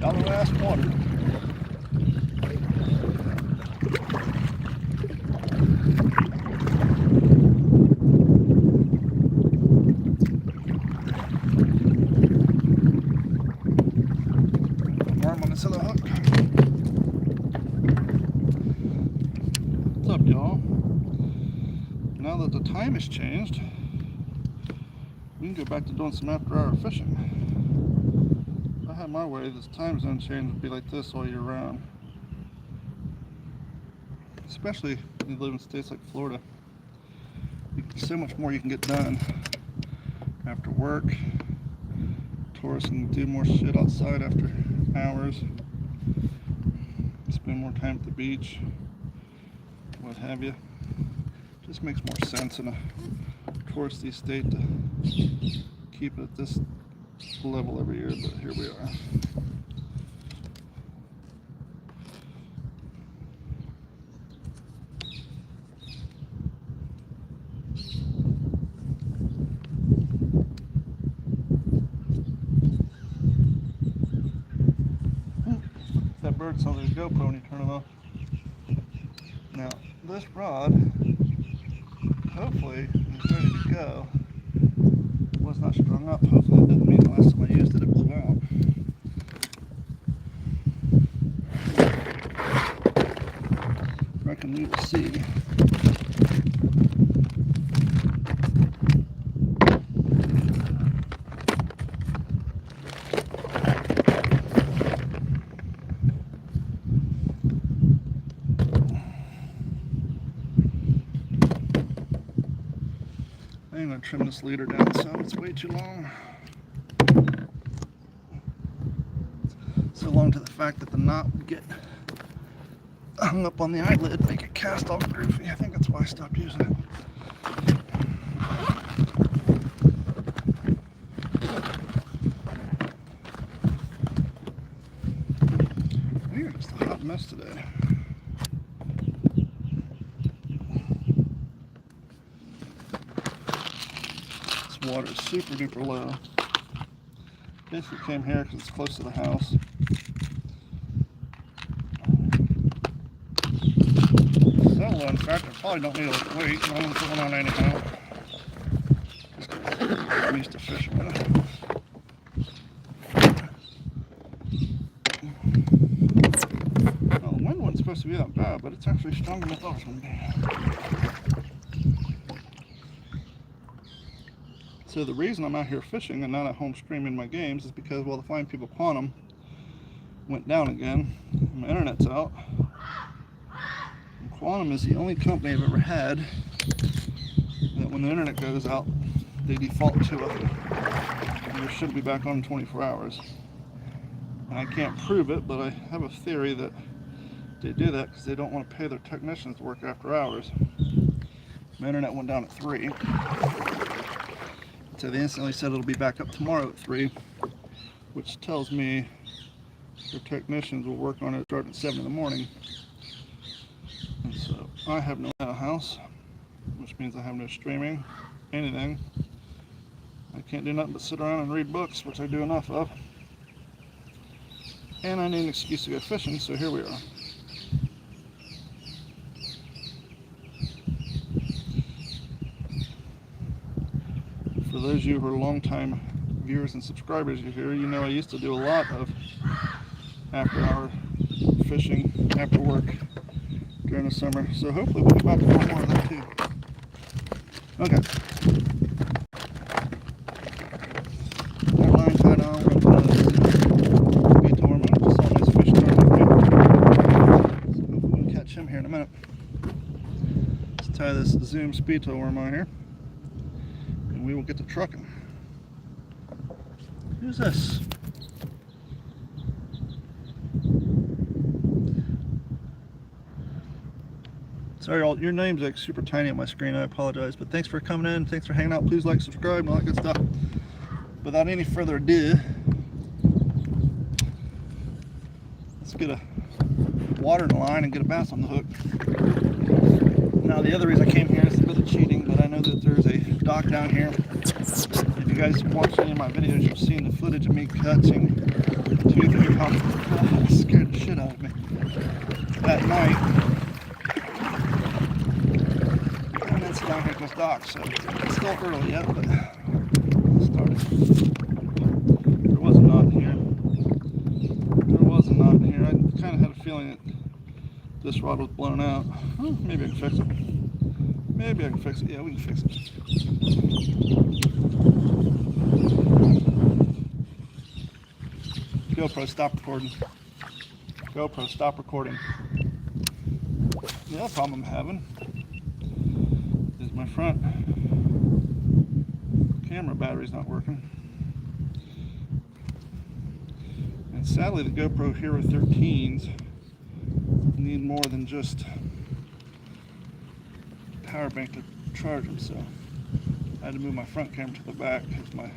Shallow ass water. Worm on this other hook. What's up, y'all? Now that the time has changed, we can go back to doing some after-hour fishing. If I had my way, this time zone change would be like this all year round. Especially if you live in states like Florida. So much more you can get done after work. Tourists can do more shit outside after hours. Spend more time at the beach, what have you. Just makes more sense in a touristy state to keep it at this level every year, but here we are. That bird saw there's GoPro when you turn it off. Now, this rod, hopefully, is ready to go. It was not strung up. Hopefully, that doesn't mean the last time I used it, it blew out. I reckon we will see. I'm going to trim this leader down some, it's way too long. So long to the fact that the knot would get hung up on the eyelid, make it cast off groovy. I think that's why I stopped using it. We're just a hot mess today. Water is super duper low. Basically came here because it's close to the house. So low, in fact, I probably don't need a weight. I'm going to put one on anyhow. Just I'm used to fishing with it. Well, the wind wasn't supposed to be that bad, but it's actually stronger than I thought it was going to be. So the reason I'm out here fishing and not at home streaming my games is because, well, the Flying People Quantum went down again. My internet's out. And Quantum is the only company I've ever had that when the internet goes out, they default to it. And it should be back on in 24 hours. And I can't prove it, but I have a theory that they do that because they don't want to pay their technicians to work after hours. My internet went down at 3. So they instantly said it'll be back up tomorrow at 3, which tells me their technicians will work on it starting at 7 in the morning. And so I have no house, which means I have no streaming, anything. I can't do nothing but sit around and read books, which I do enough of. And I need an excuse to go fishing, so here we are. For those of you who are longtime viewers and subscribers here, you know I used to do a lot of after-hour fishing after work during the summer. So hopefully we'll get back to doing more of that too. Okay. Our line tied on. We're going to put a Torma. Just saw a nice fish starting here. So hopefully we'll catch him here in a minute. Let's tie this Zoom speed tow worm on here. We will get to trucking. Who's this? Sorry, all your name's like super tiny on my screen. I apologize, but thanks for coming in. Thanks for hanging out. Please like, subscribe, and all that good stuff. Without any further ado, let's get a water in the line and get a bass on the hook. Now, the other reason I came here is a bit of cheating, but I know that there's a dock down here. If you guys watch any of my videos, you've seen the footage of me catching 2 you can hear how it scared the shit out of me. That night, and then sit down here at this dock, so it's still early yet, but it started. There was a knot in here. There was a knot in here. I kind of had a feeling that this rod was blown out. Oh, maybe I can fix it. Maybe I can fix it. Yeah, we can fix it. GoPro, stop recording. GoPro, stop recording. The other problem I'm having is my front camera battery's not working. And sadly, the GoPro Hero 13s need more than just a power bank to charge them, so I had to move my front camera to the back because my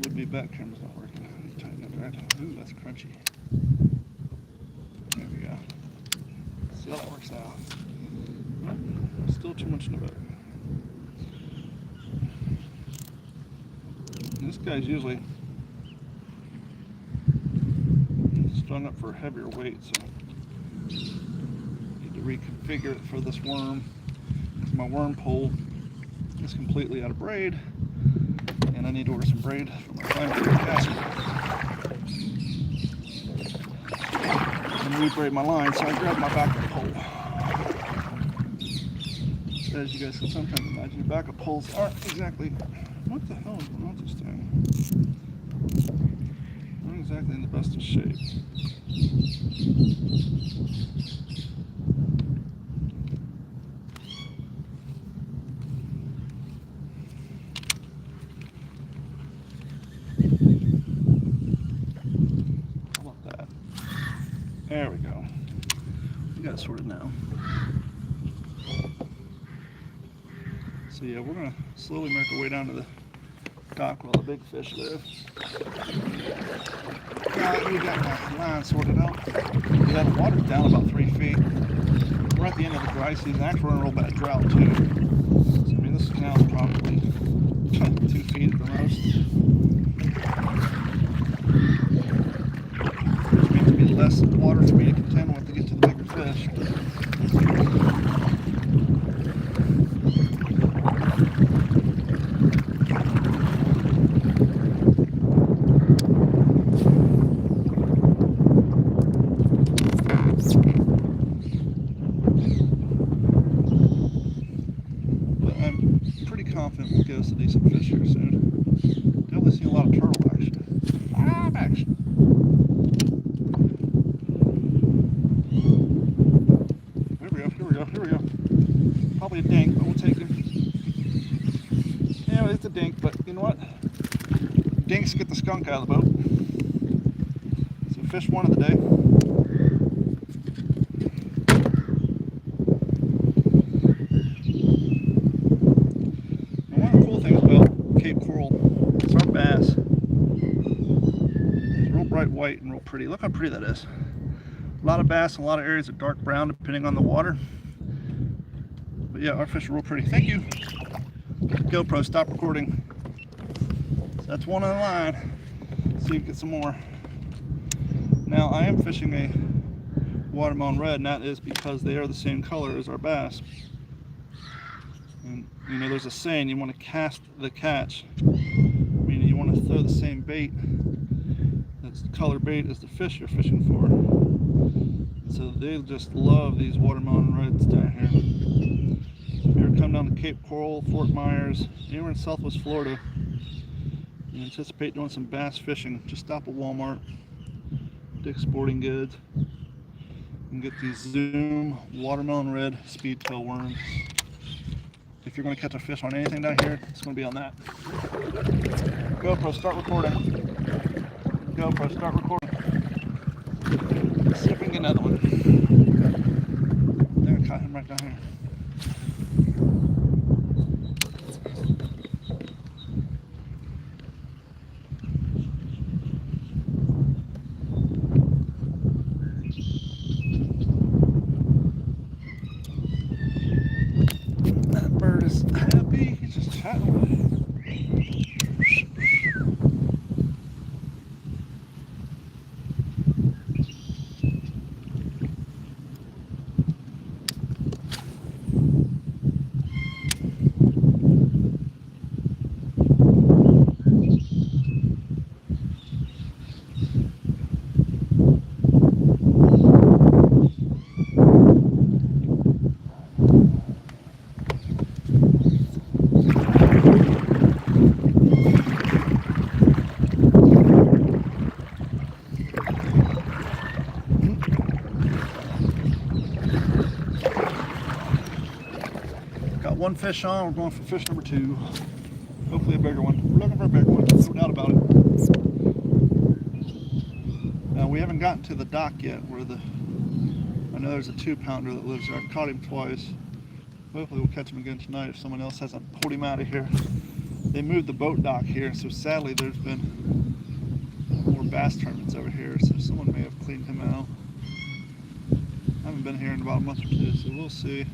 would-be back camera's not working. Tighten it right. Ooh, that's crunchy. There we go. See how that works out. Still too much in the boat. This guy's usually strung up for a heavier weight, so need to reconfigure it for this worm. My worm pole is completely out of braid, and I need to order some braid for my fine casket. And rebraid my line, so I grabbed my backup pole. As you guys can sometimes imagine, backup poles aren't exactly, what the hell is going on with this thing? Not exactly in the best of shape. How about that? There we go. We got it sorted now. So yeah, we're gonna slowly make our way down to the dock where all the big fish live. We got my line sorted out. Yeah, the water's down about 3 feet. We're at the end of the dry season. Actually, we're in a real bad drought too. So, I mean, this canal's probably 2 feet at the most. Which means to be less water for me to contend with to get to the bigger fish. Confident we'll get us a decent fish here soon. Definitely see a lot of turtle action. Action. Here we go. Probably a dink, but we'll take him. Yeah, it's a dink, but you know what? Dinks get the skunk out of the boat. So fish one of the day. Bass. It's real bright white and real pretty. Look how pretty that is. A lot of bass in a lot of areas of dark brown depending on the water. But yeah, our fish are real pretty. Thank you. GoPro, stop recording. So that's one on the line. See if we can get some more. Now I am fishing a watermelon red, and that is because they are the same color as our bass. And you know, there's a saying, you want to cast the catch. Meaning you want to throw the same bait, that's the color bait as the fish you're fishing for. And so they just love these watermelon reds down here. So if you ever come down to Cape Coral, Fort Myers, anywhere in Southwest Florida, you anticipate doing some bass fishing, just stop at Walmart, Dick's Sporting Goods, and get these Zoom watermelon red speedtail worms. If you're going to catch a fish on anything down here, it's going to be on that. GoPro, start recording. GoPro, start recording. Let's see if we can get another one. There, I caught him right down here. That bird is happy. He's just chatting. one fish on, we're going for fish number 2. Hopefully a bigger one. We're looking for a bigger one, no doubt about it. Now we haven't gotten to the dock yet where I know there's a 2-pounder that lives there. I've caught him twice. Hopefully we'll catch him again tonight if someone else hasn't pulled him out of here. They moved the boat dock here, so sadly there's been more bass tournaments over here, so someone may have cleaned him out. I haven't been here in about a month or 2, so we'll see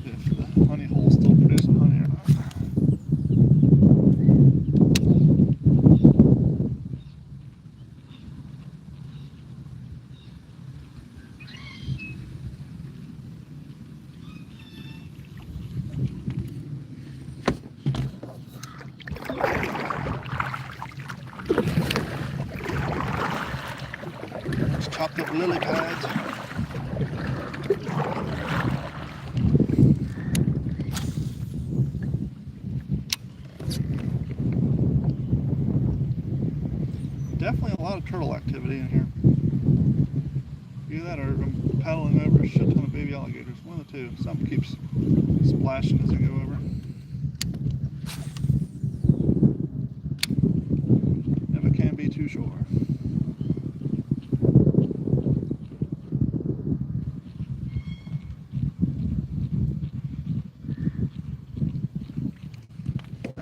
if the honey hole is still producing honey or not. Let's chopped up lily pads. Definitely a lot of turtle activity in here. Either that or I'm paddling over a shit ton of baby alligators. One of the two. Something keeps splashing as I go over. Never can be too sure.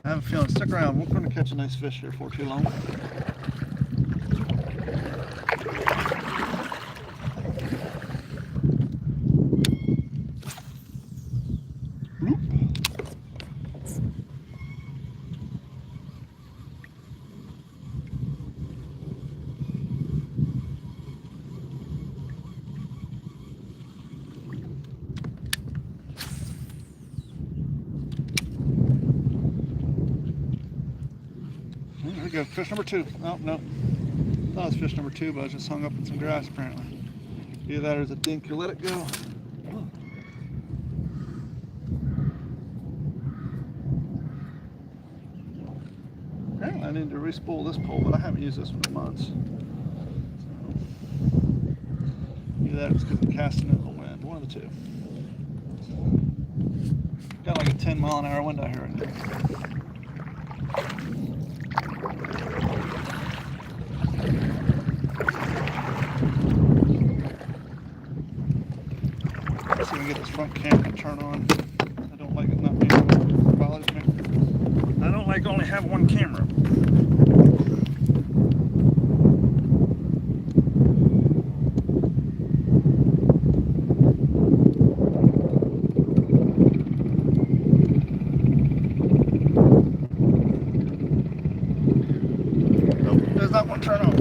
I have a feeling, stick around, we're going to catch a nice fish here for too long. There we go, fish number 2. Oh, no. Thought it was fish number 2, but I just hung up in some grass apparently. Either that or it's a dink, you let it go. Oh. Apparently I need to re-spool this pole, but I haven't used this one in months. So, either that or it's because I'm casting it in the wind. One of the two. Got like a 10-mile-an-hour wind out here right now. Let's see if we can get this front camera to turn on. I don't like it not being on. It bothers me. I don't like only having one camera. Nope, does not want to turn on.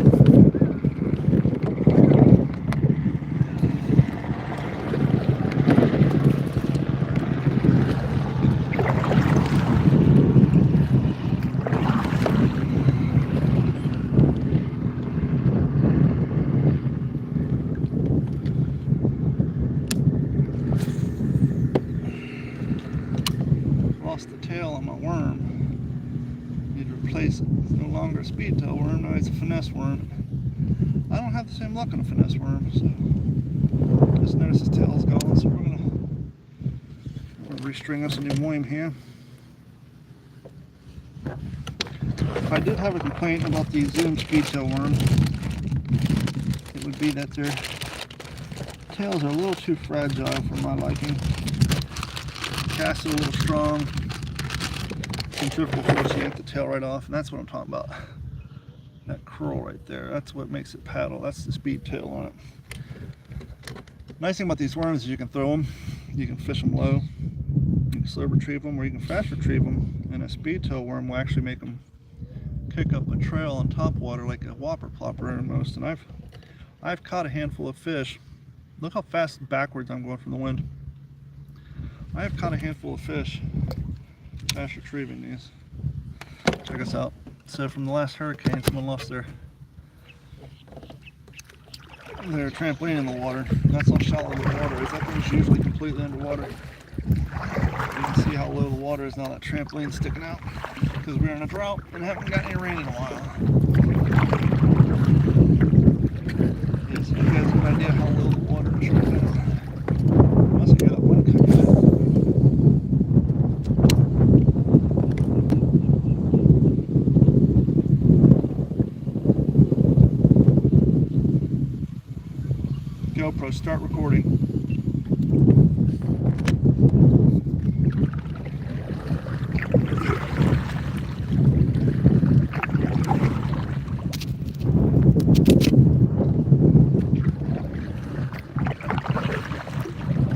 Lost the tail on my worm. Need to replace it. It's no longer a speed tail worm, now it's a finesse worm. I don't have the same luck on a finesse worm, so just notice his tail is gone, so we're gonna restring us a new worm here. If I did have a complaint about the Zoom speed tail worm, it would be that their tails are a little too fragile for my liking. Cast it a little strong, centrifugal force to yank the tail right off, and that's what I'm talking about. That curl right there, that's what makes it paddle. That's the speed tail on it. Nice thing about these worms is you can throw them, you can fish them low, you can slow retrieve them, or you can fast retrieve them, and a speed tail worm will actually make them kick up a trail on top water like a whopper plopper almost. And I've caught a handful of fish. Look how fast backwards I'm going from the wind. I have caught a handful of fish fast retrieving these. Check us out. So from the last hurricane, someone lost their trampoline in the water. That's how shallow the water is. That thing's usually completely underwater. You can see how low the water is now. That trampoline's sticking out because we're in a drought and haven't got any rain in a while. Yeah, so you guys have an idea how low the water is right now. Must have got one coming in. GoPro, start recording.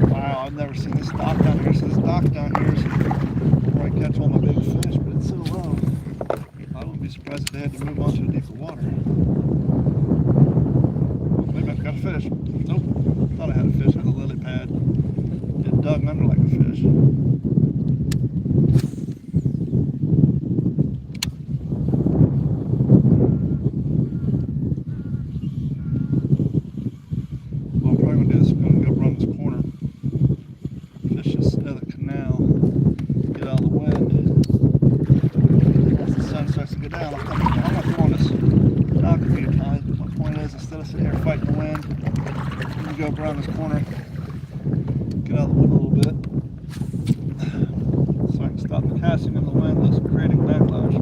Wow, I've never seen this dock down here. So this dock down here is where I catch all my big fish, but it's so low. I wouldn't be surprised if they had to move on to a deeper water. Maybe I've got a fish. Nope. Thought I had a fish. It was a lily pad. It dug under like a fish. What I'm probably going to do is I'm going to go around this corner, fish this other canal, get out of the wind. Once the sun starts to go down, I'm not throwing this dock a few times, but my point is, instead of sitting here fighting the wind, I'm going to go around this corner, get out of the wind a little bit, so I can stop the casting in the wind, thus creating backlash.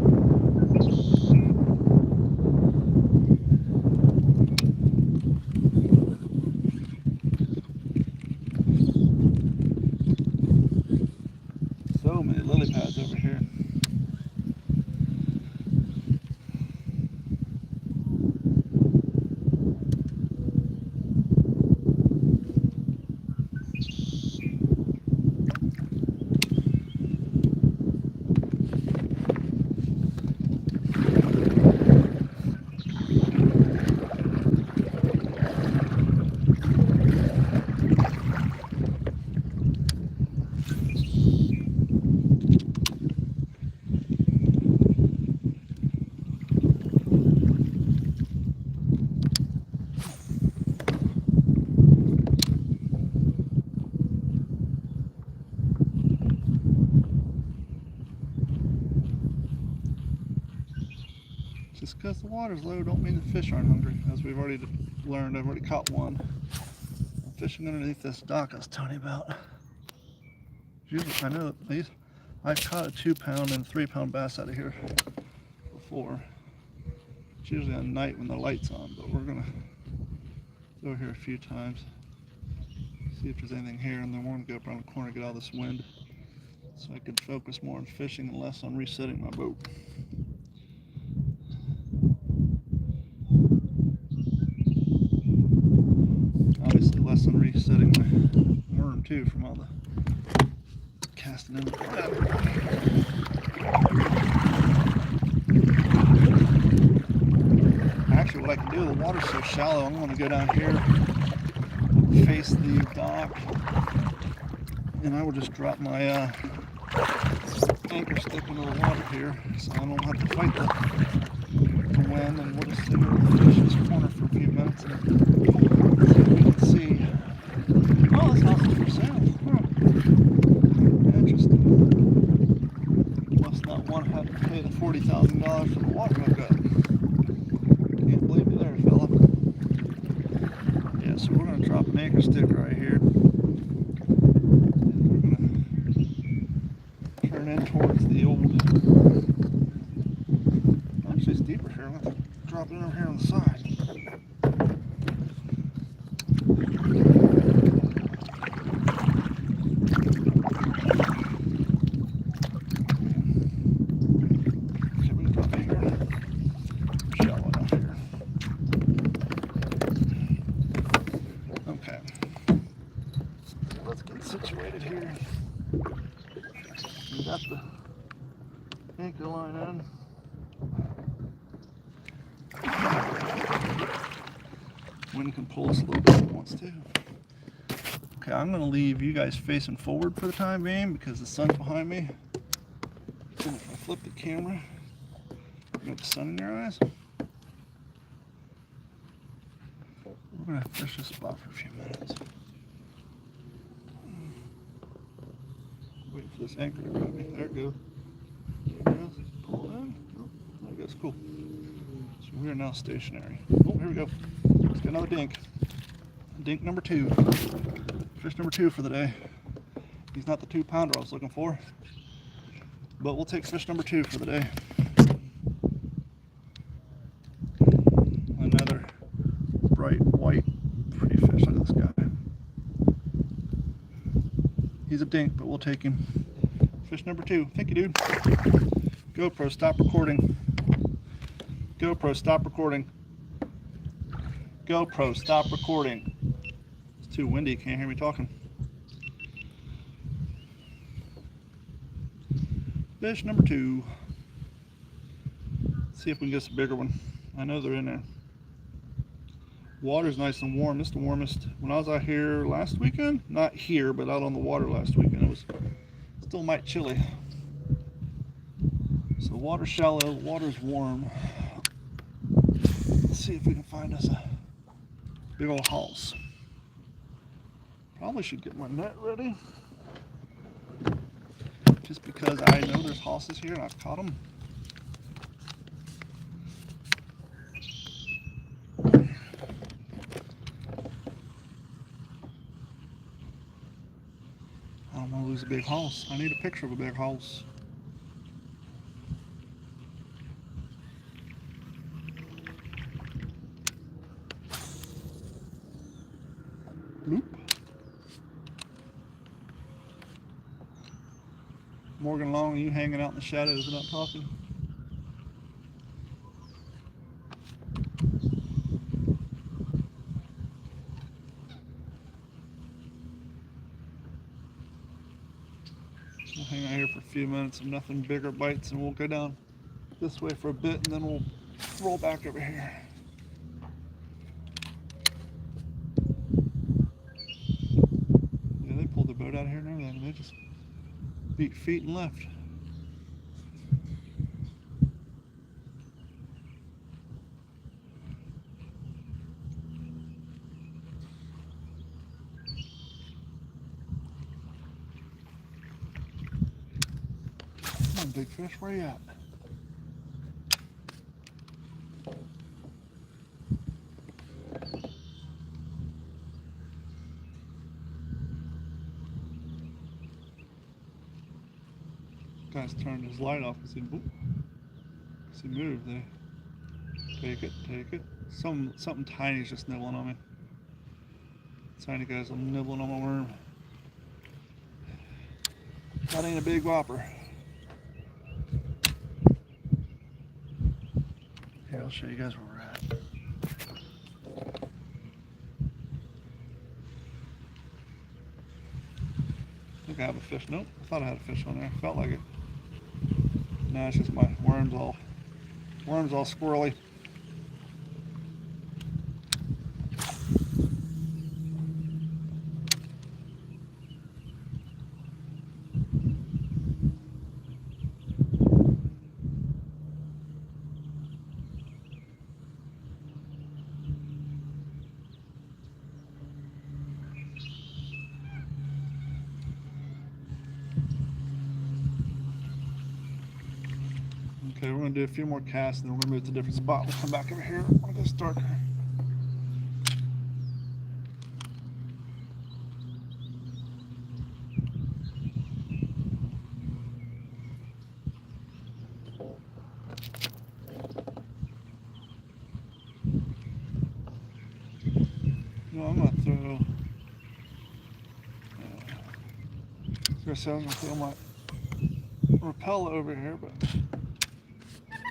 So many lily pads over here. Just because the water's low don't mean the fish aren't hungry. As we've already learned, I've already caught one. I'm fishing underneath this dock I was telling you about. Usually, I know that these, I've caught a 2-pound and 3-pound bass out of here before. It's usually at night when the light's on, but we're gonna go here a few times, see if there's anything here, and then we're gonna go up around the corner, get out of this wind, so I can focus more on fishing and less on resetting my boat. Obviously less on resetting my worm too from all the casting in. Actually, what I can do, the water's so shallow, I'm going to go down here, face the dock, and I will just drop my anchor stick into the water here, so I don't have to fight the wind, and we'll just sit here with the fish in this corner for a few minutes and see if we can see. Oh, this house is for sale. Huh. Interesting. Must not want to have to pay the $40,000 for the water hookup. Can't believe you there, fella. Yeah, so we're going to drop an anchor stick right here. We're going to turn in towards the old. Actually, it's deeper here. I'm going to have to drop it over here on the side. Okay, so let's get situated here. We got the anchor line in. Wind can pull us a little bit if it wants to. Okay, I'm going to leave you guys facing forward for the time being because the sun's behind me. And if I flip the camera, you got the sun in your eyes. We're going to fish this spot for a few minutes. Wait for this anchor to grab me. There it goes. There it goes. Pull it in. Oh, there it goes. Cool. So we are now stationary. Oh, here we go. Let's get another dink. Dink number 2. Fish number 2 for the day. He's not the 2-pounder I was looking for, but we'll take fish number 2 for the day. Another bright white pretty fish. Look at this guy. He's a dink, but we'll take him. Fish number 2. Thank you, dude. GoPro, stop recording. GoPro, stop recording. GoPro, stop recording. It's too windy, can't hear me talking. Fish number 2. Let's see if we can get a bigger one. I know they're in there. Water's nice and warm. It's the warmest. When I was out here last weekend, not here, but out on the water last weekend, it was still might chilly. So water's shallow, water's warm. Let's see if we can find us a big old house. Probably should get my net ready, just because I know there's hosses here and I've caught them. I don't want to lose a big house. I need a picture of a big house. Bloop. Morgan Long, you hanging out in the shadows and not talking? We'll hang out here for a few minutes if nothing bigger bites, and we'll go down this way for a bit, and then we'll roll back over here. Yeah, they pulled the boat out of here and everything. They just beat feet and left. Come on, big fish, where you at? Guy's turned his light off because he moved. They take it. Something tiny is just nibbling on me. Tiny guys are nibbling on my worm. That ain't a big whopper. Here, I'll show you guys where we're at. I think I have a fish. Nope, I thought I had a fish on there. Felt like it. No, it's just my worms all squirrely. Okay, we're going to do a few more casts and then we're going to move to a different spot. We'll come back over here when it gets darker. No, I'm going to throw... I was going to throw my rappel over here, but...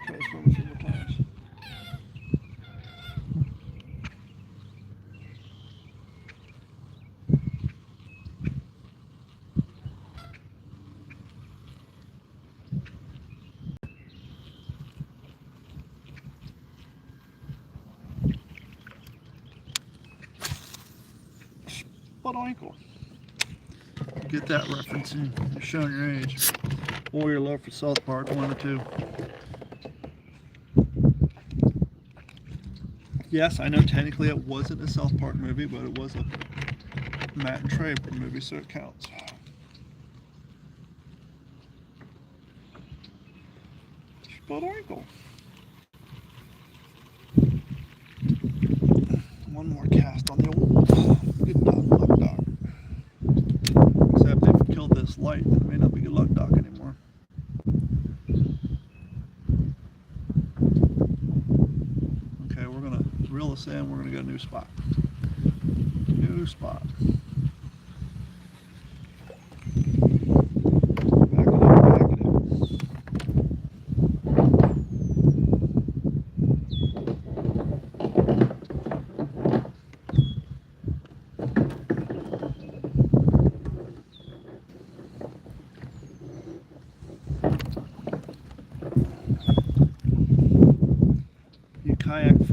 try to swim a few more times. Spot ankle. Get that reference and you're showing your age. Or your love for South Park, one or two. Yes, I know technically it wasn't a South Park movie, but it was a Matt and Trey movie, so it counts. Spot ankle. One more cast on the old good luck dock. Except they've killed this light, that may not be good luck dock anymore. Okay, we're gonna reel this in. We're gonna go to a new spot. New spot.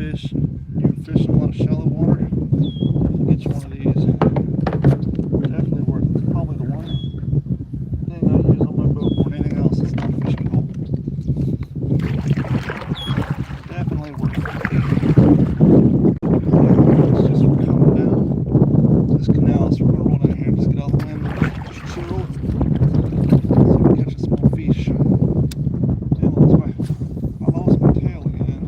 fish, you fish in a lot of shallow water, get you one of these. Definitely worth it. It's probably the one thing I use on my boat more than anything else. It's not a fishing pole. Definitely worth it. It's just coming down this canal, so we're gonna roll down here and just get out of the wind and just chill. See if we can catch a small fish. Damn, I lost my tail again.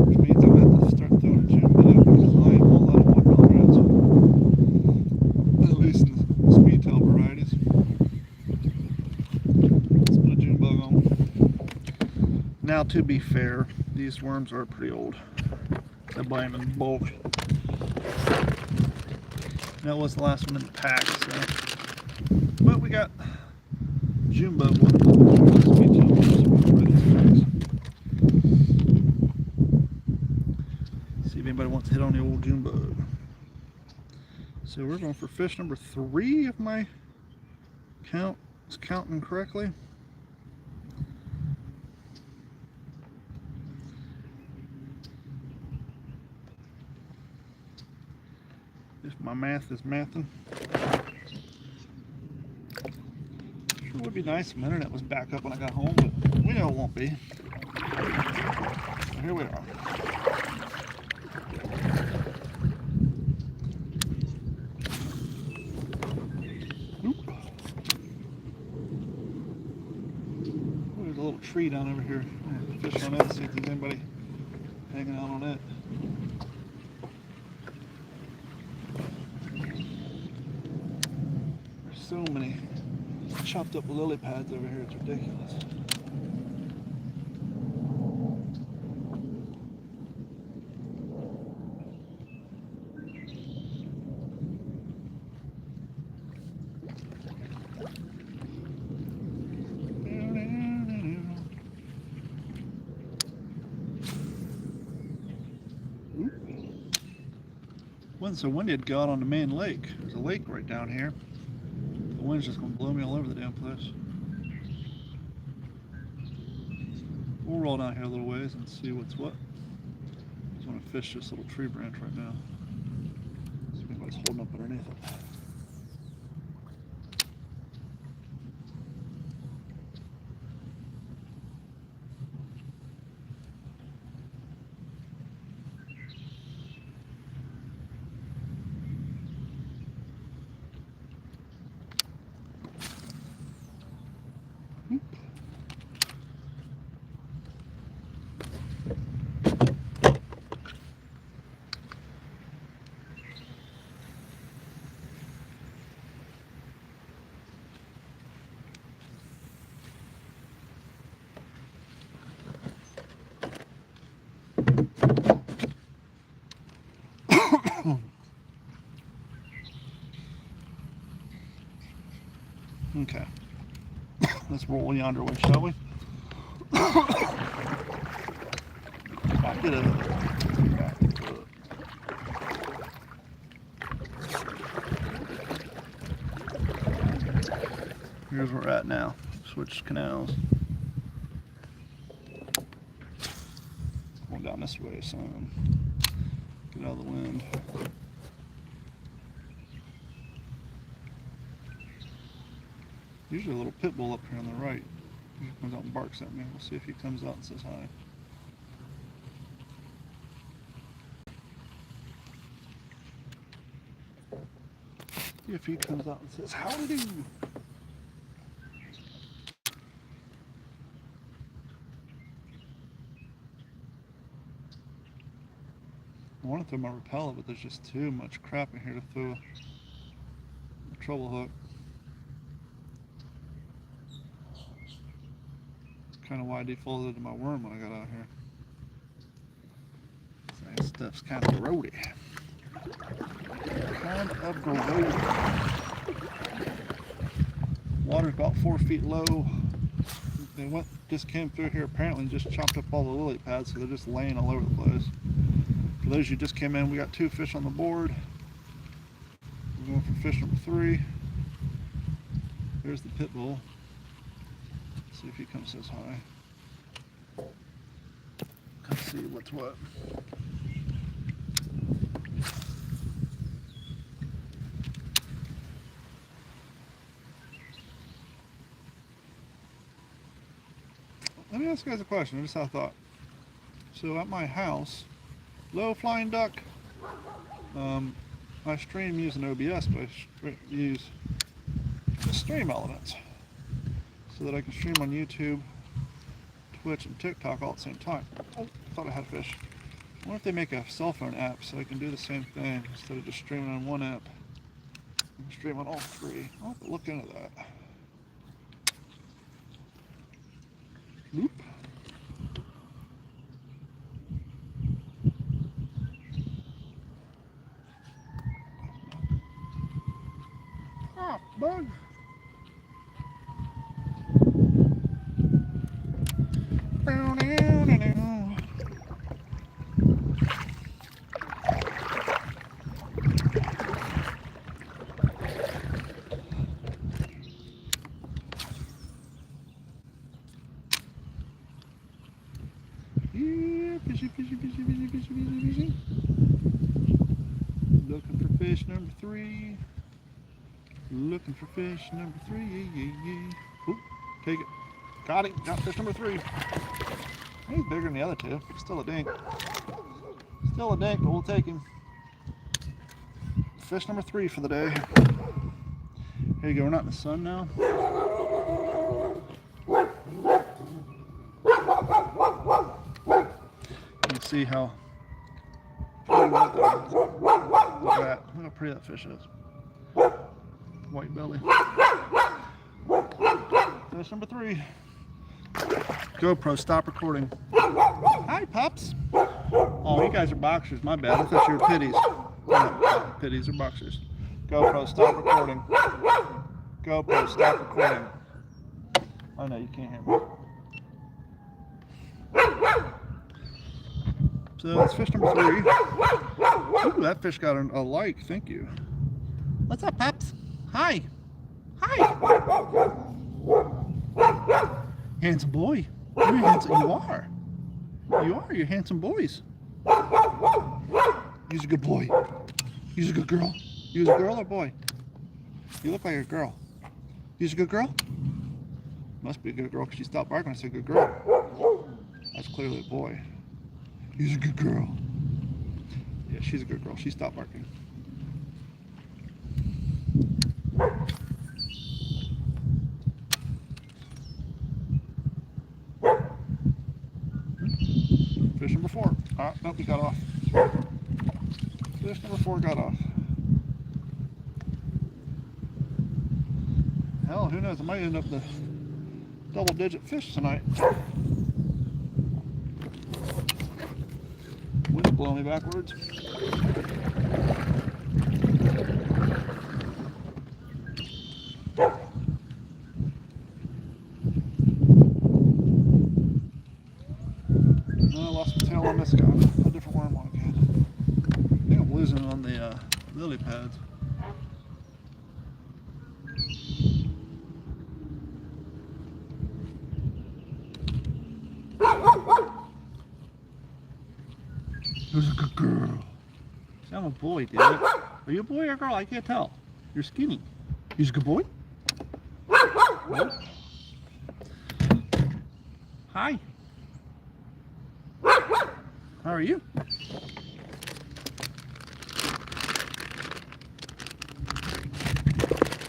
Which means I'm gonna have to start throwing a jig bug because I ain't all out of watermelon reds. At least in the speed tail varieties. Let's put a June bug on. Now, to be fair, these worms are pretty old. I buy them in bulk. That was the last one in the pack, so. But we got June bug one. Speed tail worms. See if anybody wants to hit on the old June bug. So we're going for fish number 3 if my count is counting correctly. If my math is mathing. Sure would be nice if my internet was back up when I got home, but we know it won't be. So here we are. There's a little tree down over here. Fish on it, see if there's anybody hanging out on it. There's so many chopped up lily pads over here, it's ridiculous. Wasn't so windy it'd go out on the main lake. There's a lake right down here. The wind's just going to blow me all over the damn place. We'll roll down here a little ways and see what's what. I just want to fish this little tree branch right now. See if anybody's holding up underneath it. Okay, let's roll yonder way, shall we? Back it up. Back it up. Here's where we're at now. Switch canals. Going down this way, son. Get out of the wind. Usually a little pit bull up here on the right. He comes out and barks at me. We'll see if he comes out and says hi. See if he comes out and says howdy. I want to throw my repeller, but there's just too much crap in here to throw a treble hook. Kind of why I defaulted to my worm when I got out here. That stuff's kind of grody. Kind of grody. Water's about 4 feet low. They just came through here apparently and just chopped up all the lily pads, so they're just laying all over the place. For those who just came in, we got 2 fish on the board. We're going for fish number 3. There's the pit bull. See if he comes and says hi. Come see what's what. Let me ask you guys a question. I just had a thought. So at my house, low flying duck. I stream using OBS, but I use the stream elements so that I can stream on YouTube, Twitch, and TikTok all at the same time. Oh, I thought I had a fish. I wonder if they make a cell phone app so I can do the same thing instead of just streaming on one app. I can stream on all three. I'll have to look into that. Oop. Ah, bug. Yeah, fishy, fishy, fishy, fishy, fishy, fishy, fishy. Looking for fish number 3. Looking for fish number 3. Yeah, yeah, yeah. Oop, take it. Got it. Got fish number 3. He's bigger than the other 2. Still a dink. Still a dink, but we'll take him. Fish number 3 for the day. Here you go. We're not in the sun now. You can see how look at how pretty that fish is. White belly. Fish number 3. GoPro, stop recording. Hi, pups. Oh, you guys are boxers. My bad. I thought you were pitties. No, pitties are boxers. GoPro, stop recording. GoPro, stop recording. Oh no, you can't hear me. So that's fish number 3. Ooh, that fish got a like. Thank you. What's up, pups? Hi. Hi. Handsome boy. You're handsome. You are. You are. You're handsome boys. You're a good boy. You're a good girl. You're a girl or boy? You look like a girl. You're a good girl? Must be a good girl because she stopped barking. I said good girl. That's clearly a boy. You're a good girl. Yeah, she's a good girl. She stopped barking. Fish number 4. Nope, he got off. Fish number 4 got off. Hell, who knows? I might end up the double-digit fish tonight. Wind's blowing me backwards. I lost my tail on this guy. A different worm on again. I think I'm losing on the lily pads. Who's a good girl? See, I'm a boy, damn it. Are you a boy or a girl? I can't tell. You're skinny. You're a good boy? Nope. Hi. How are you?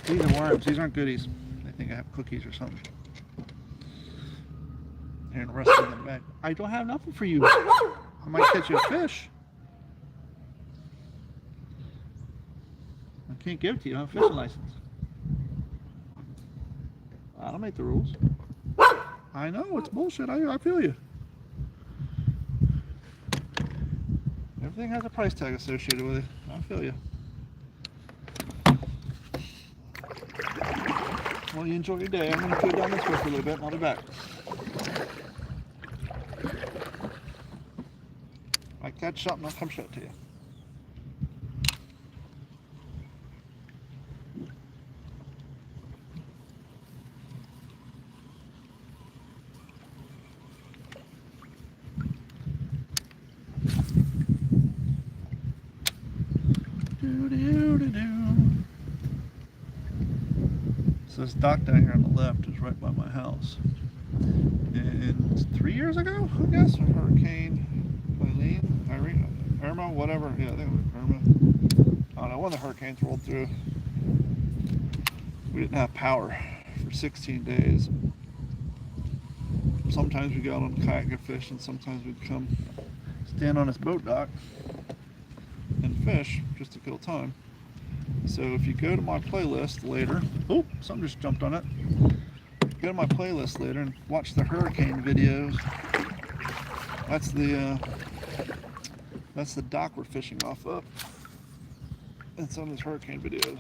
These are worms. These aren't goodies. I think I have cookies or something. Here, and the rest of them in the bag. I don't have nothing for you. I might catch you a fish. I can't give it to you. I don't have a fishing license. I don't make the rules. I know, it's bullshit. I feel you. Everything has a price tag associated with it. I feel you. Well, you enjoy your day. I'm going to go down this way for a little bit and I'll be back. If I catch something, I'll come show it to you. So this dock down here on the left is right by my house. And 3 years ago, I guess, a Hurricane Irene, Irma, whatever. Yeah, I think it was Irma. I don't know, one of the hurricanes rolled through. We didn't have power for 16 days. Sometimes we'd go out on the kayak and fish, and sometimes we'd come stand on this boat dock and fish just to kill time. So if you go to my playlist later, oh, something just jumped on it. Go to my playlist later and watch the hurricane videos. That's the dock we're fishing off of. And some of those hurricane videos.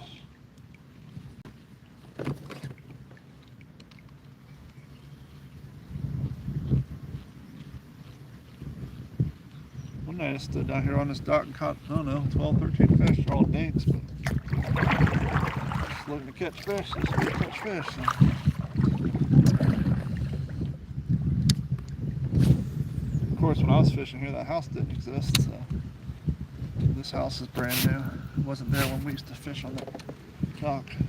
One night I stood down here on this dock and caught, I don't know, 12, 13 fish. They're all dinks, but just looking to catch fish. Just looking to catch fish. So. Of course, when I was fishing here, that house didn't exist. So this house is brand new. It wasn't there when we used to fish on the dock. Here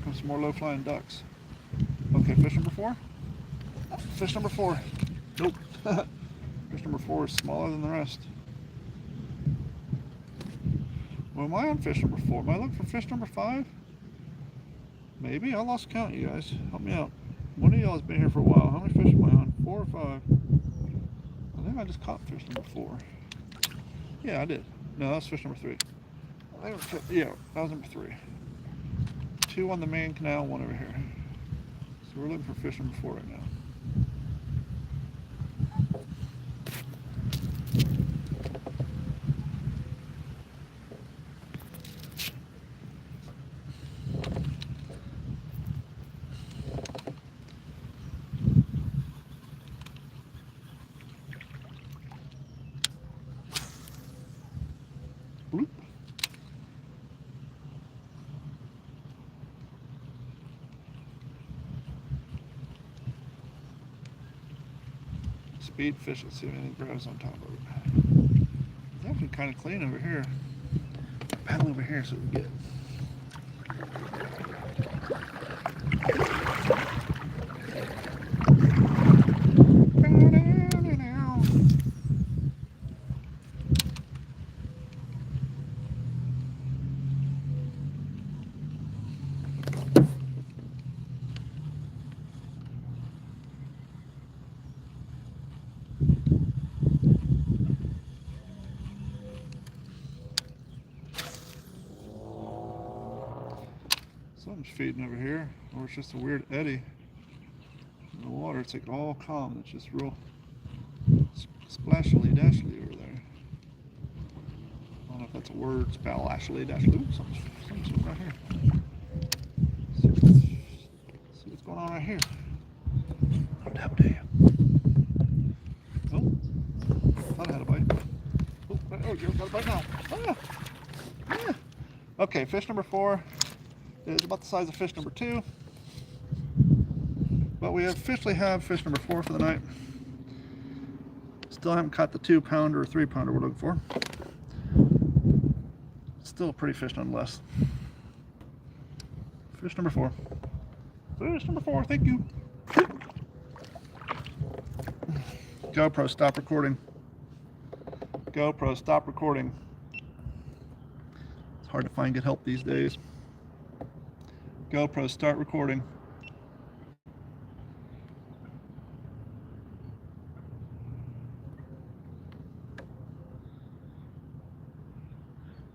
comes some more low-flying ducks. Okay, fish number 4. Fish number 4. Nope. Fish number 4 is smaller than the rest. Well, am I on fish number 4? Am I looking for fish number 5? Maybe. I lost count, you guys. Help me out. One of y'all has been here for a while. How many fish am I on? 4 or 5? I think I just caught fish number 4. Yeah, I did. No, that's fish number 3. Yeah, that was number 3. 2 on the main canal, 1 over here. So we're looking for fish number 4 right now. Bloop. Speed fish, let's see if anything grows on top of it. It's actually kind of clean over here. Paddle over here so we can get something's feeding over here, or it's just a weird eddy in the water. It's like all calm. It's just real splashily dashly over there. I don't know if that's a word. Splashily dashly. Ooh, something's right here. See what's going on right here. Oh, damn. Oh, thought I had a bite. Oh, you got a bite now. Ah. Yeah. Okay, fish number 4 is about the size of fish number 2. But we officially have fish number 4 for the night. Still haven't caught the 2-pounder or 3-pounder we're looking for. Still a pretty fish nonetheless. Fish number 4. Fish number 4, thank you. GoPro, stop recording. GoPro, stop recording. It's hard to find good help these days. GoPro, start recording.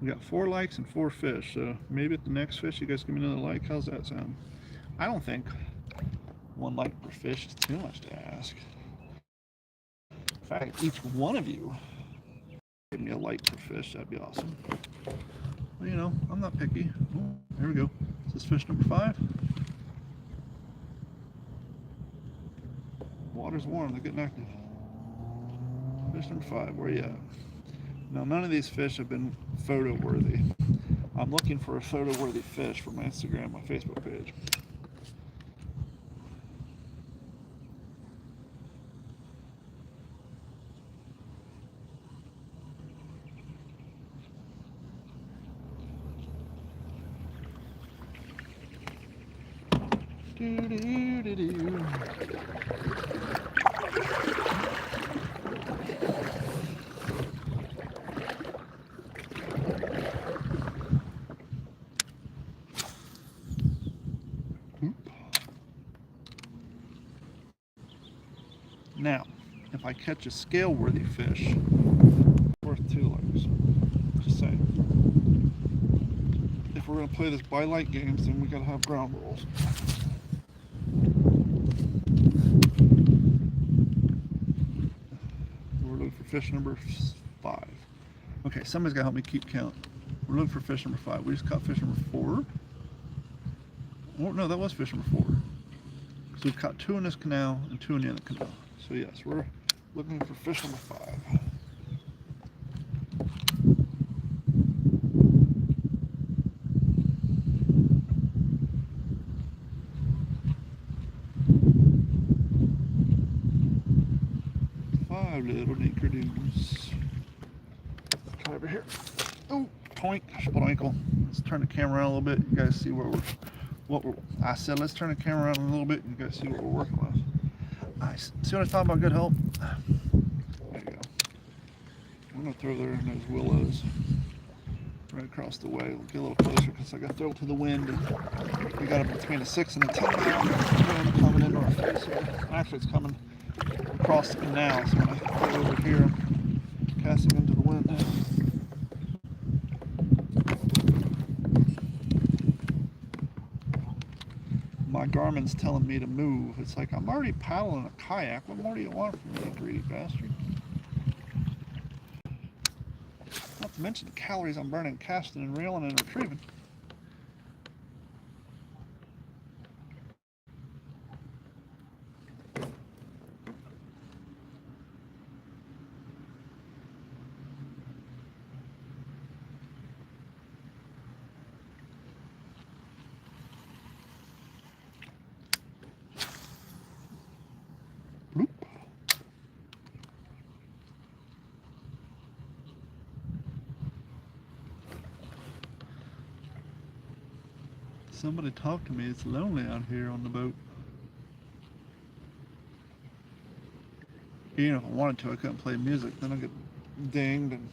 We got 4 likes and 4 fish, so maybe at the next fish you guys give me another like. How's that sound? I don't think 1 like per fish is too much to ask. In fact, each one of you give me a like per fish, that'd be awesome. Well, you know, I'm not picky. Oh, here we go. Is this fish number 5? Water's warm, they're getting active. Fish number 5, where you at? Now, none of these fish have been photo worthy. I'm looking for a photo worthy fish for my Instagram, my Facebook page. Do-do-do-do. Now, if I catch a scale-worthy fish, worth 2 legs. Just saying. If we're going to play this by light games, then we got to have ground rules. We're looking for fish number 5. Okay, somebody's got to help me keep count. We're looking for fish number 5. We just caught fish number 4. Oh, no, that was fish number 4. So we've caught 2 in this canal and 2 in the other canal. So yes, we're looking for fish number 5. Little dinkerdoos. Try over here. Oh, point. I should put an ankle. Let's turn the camera around a little bit. You guys see where I said let's turn the camera around a little bit. You guys see what we're working with. Nice. See what I was talking about? Good help. There you go. I'm gonna throw there in those willows right across the way. We'll get a little closer because I got to throw it to the wind. And we got it between the 6 and the 10 wind coming into our face here. Actually, it's coming across the canal, so when I put it over here, I'm casting into the wind. My Garmin's telling me to move. It's like, I'm already paddling a kayak. What more do you want from me, greedy bastard? Not to mention the calories I'm burning casting and reeling and retrieving. Bloop. Somebody talk to me. It's lonely out here on the boat. Even if I wanted to, I couldn't play music. Then I'll get dinged and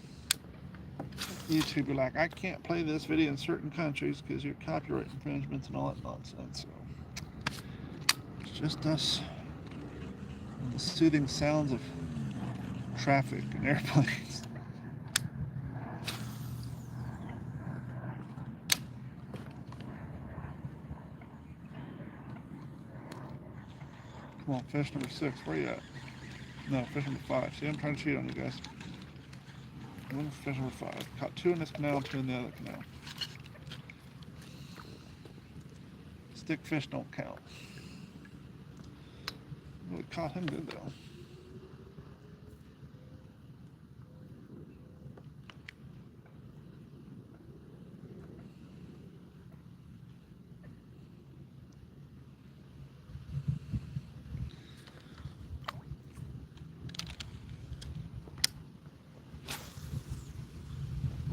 YouTube be like, I can't play this video in certain countries because you're copyright infringements and all that nonsense. So it's just us and the soothing sounds of traffic and airplanes. Come on, fish number 6. Where you at? No, fish number 5. See, I'm trying to cheat on you guys. I'm looking for fish number 5. Caught 2 in this canal, 2 in the other canal. Stick fish don't count. Really caught him good though.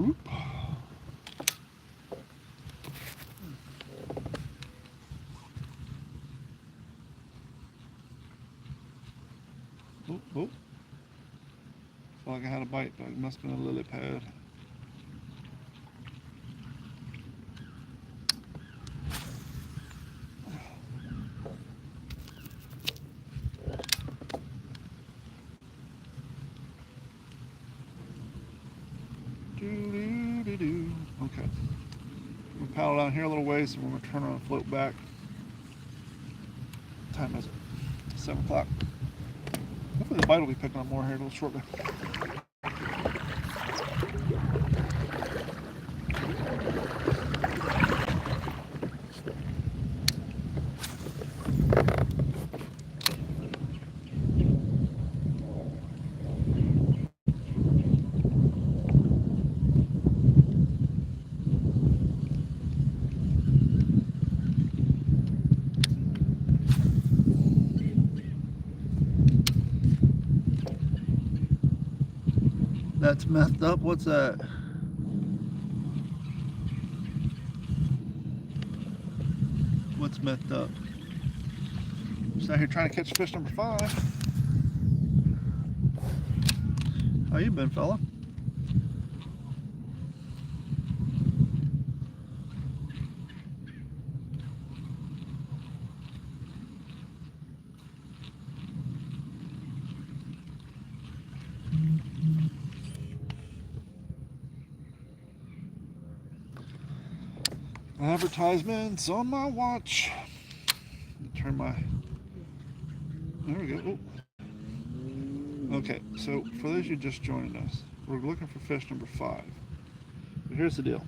Oop. Oop, oop. Felt like I had a bite, but it must have been a lily pad. Do-do-do-do. Okay. We'll paddle down here a little ways and we're going to turn around and float back. What time is it? 7 o'clock. Hopefully the bite will be picking up more here a little shortly. That's messed up. What's that? What's messed up? Just out here trying to catch fish number 5. How you been, fella? Advertisements on my watch. Turn my... There we go. Oh. Okay, so for those of you just joining us, we're looking for fish number 5. But here's the deal.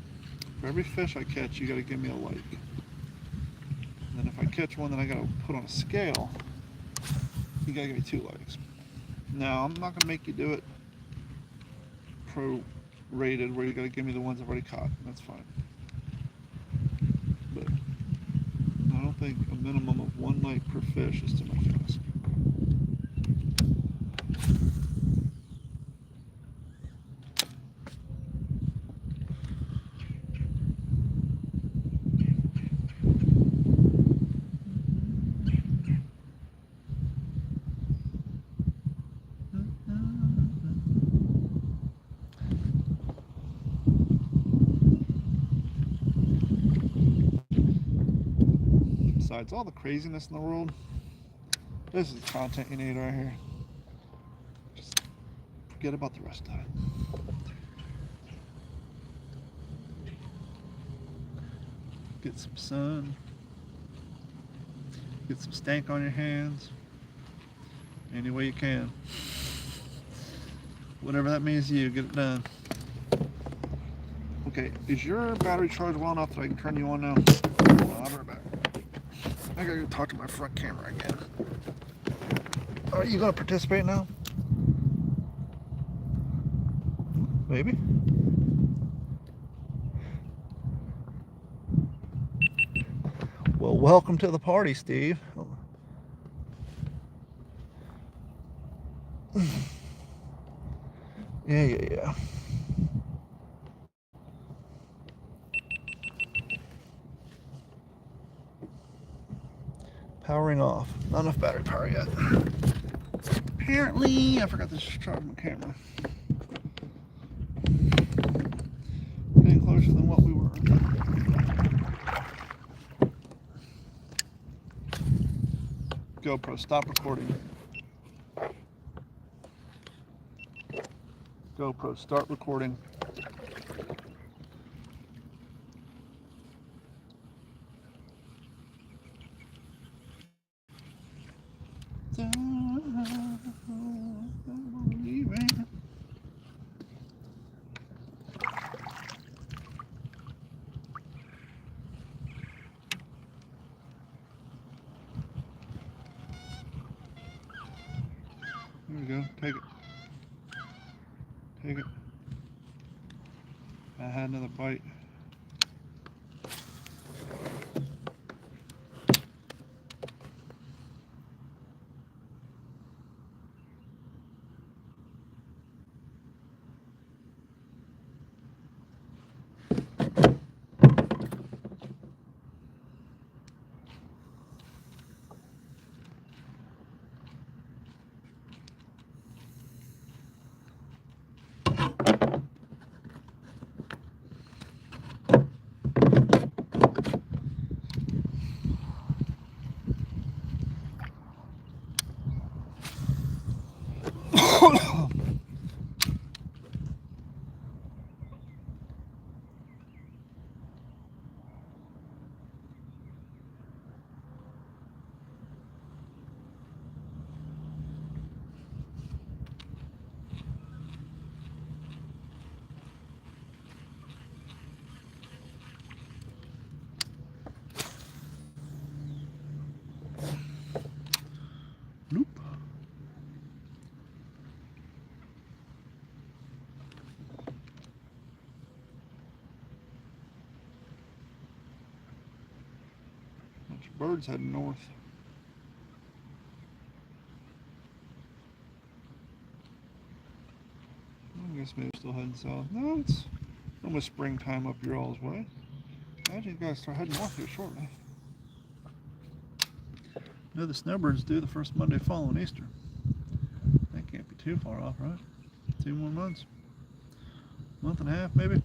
For every fish I catch, you got to give me a like. And then if I catch one that I got to put on a scale, you got to give me 2 likes. Now, I'm not going to make you do it pro-rated, where you got to give me the ones I've already caught. That's fine. But I don't think a minimum of 1 like per fish is too much to ask. Besides all the craziness in the world, this is the content you need right here. Just forget about the rest of it. Get some sun. Get some stank on your hands. Any way you can. Whatever that means to you, get it done. Okay, is your battery charged well enough that I can turn you on now? I'll be right back. I gotta go talk to my front camera again. Are you gonna participate now? Maybe? Well, welcome to the party, Steve. Yeah. Powering off. Not enough battery power yet. Apparently, I forgot to charge my camera. Getting closer than what we were. GoPro, stop recording. GoPro, start recording. There we go. Take it. Take it. I had another bite. Nope. Bunch of birds heading north. I guess maybe still heading south. No, it's almost springtime up your all's way. I imagine you guys start heading north here shortly. No, the snowbirds do the first Monday following Easter. That can't be too far off, right? 2 more months. Month and a half, maybe?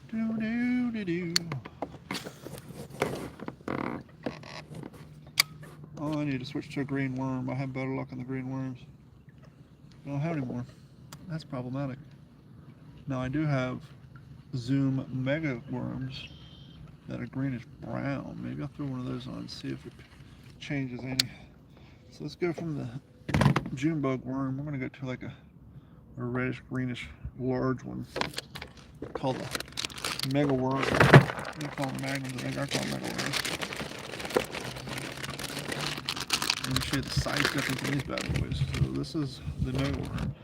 Do-do-do-do. Oh, I need to switch to a green worm. I have better luck on the green worms. I don't have any more. That's problematic. Now I do have Zoom Mega worms that are greenish brown. Maybe I'll throw one of those on and see if it changes any. So let's go from the June bug worm. We're going to go to like a reddish greenish large one called the Mega worm. They call them magnums. I think I call them Mega worms. Let me show you the size difference in these bad boys. So this is the Mega worm.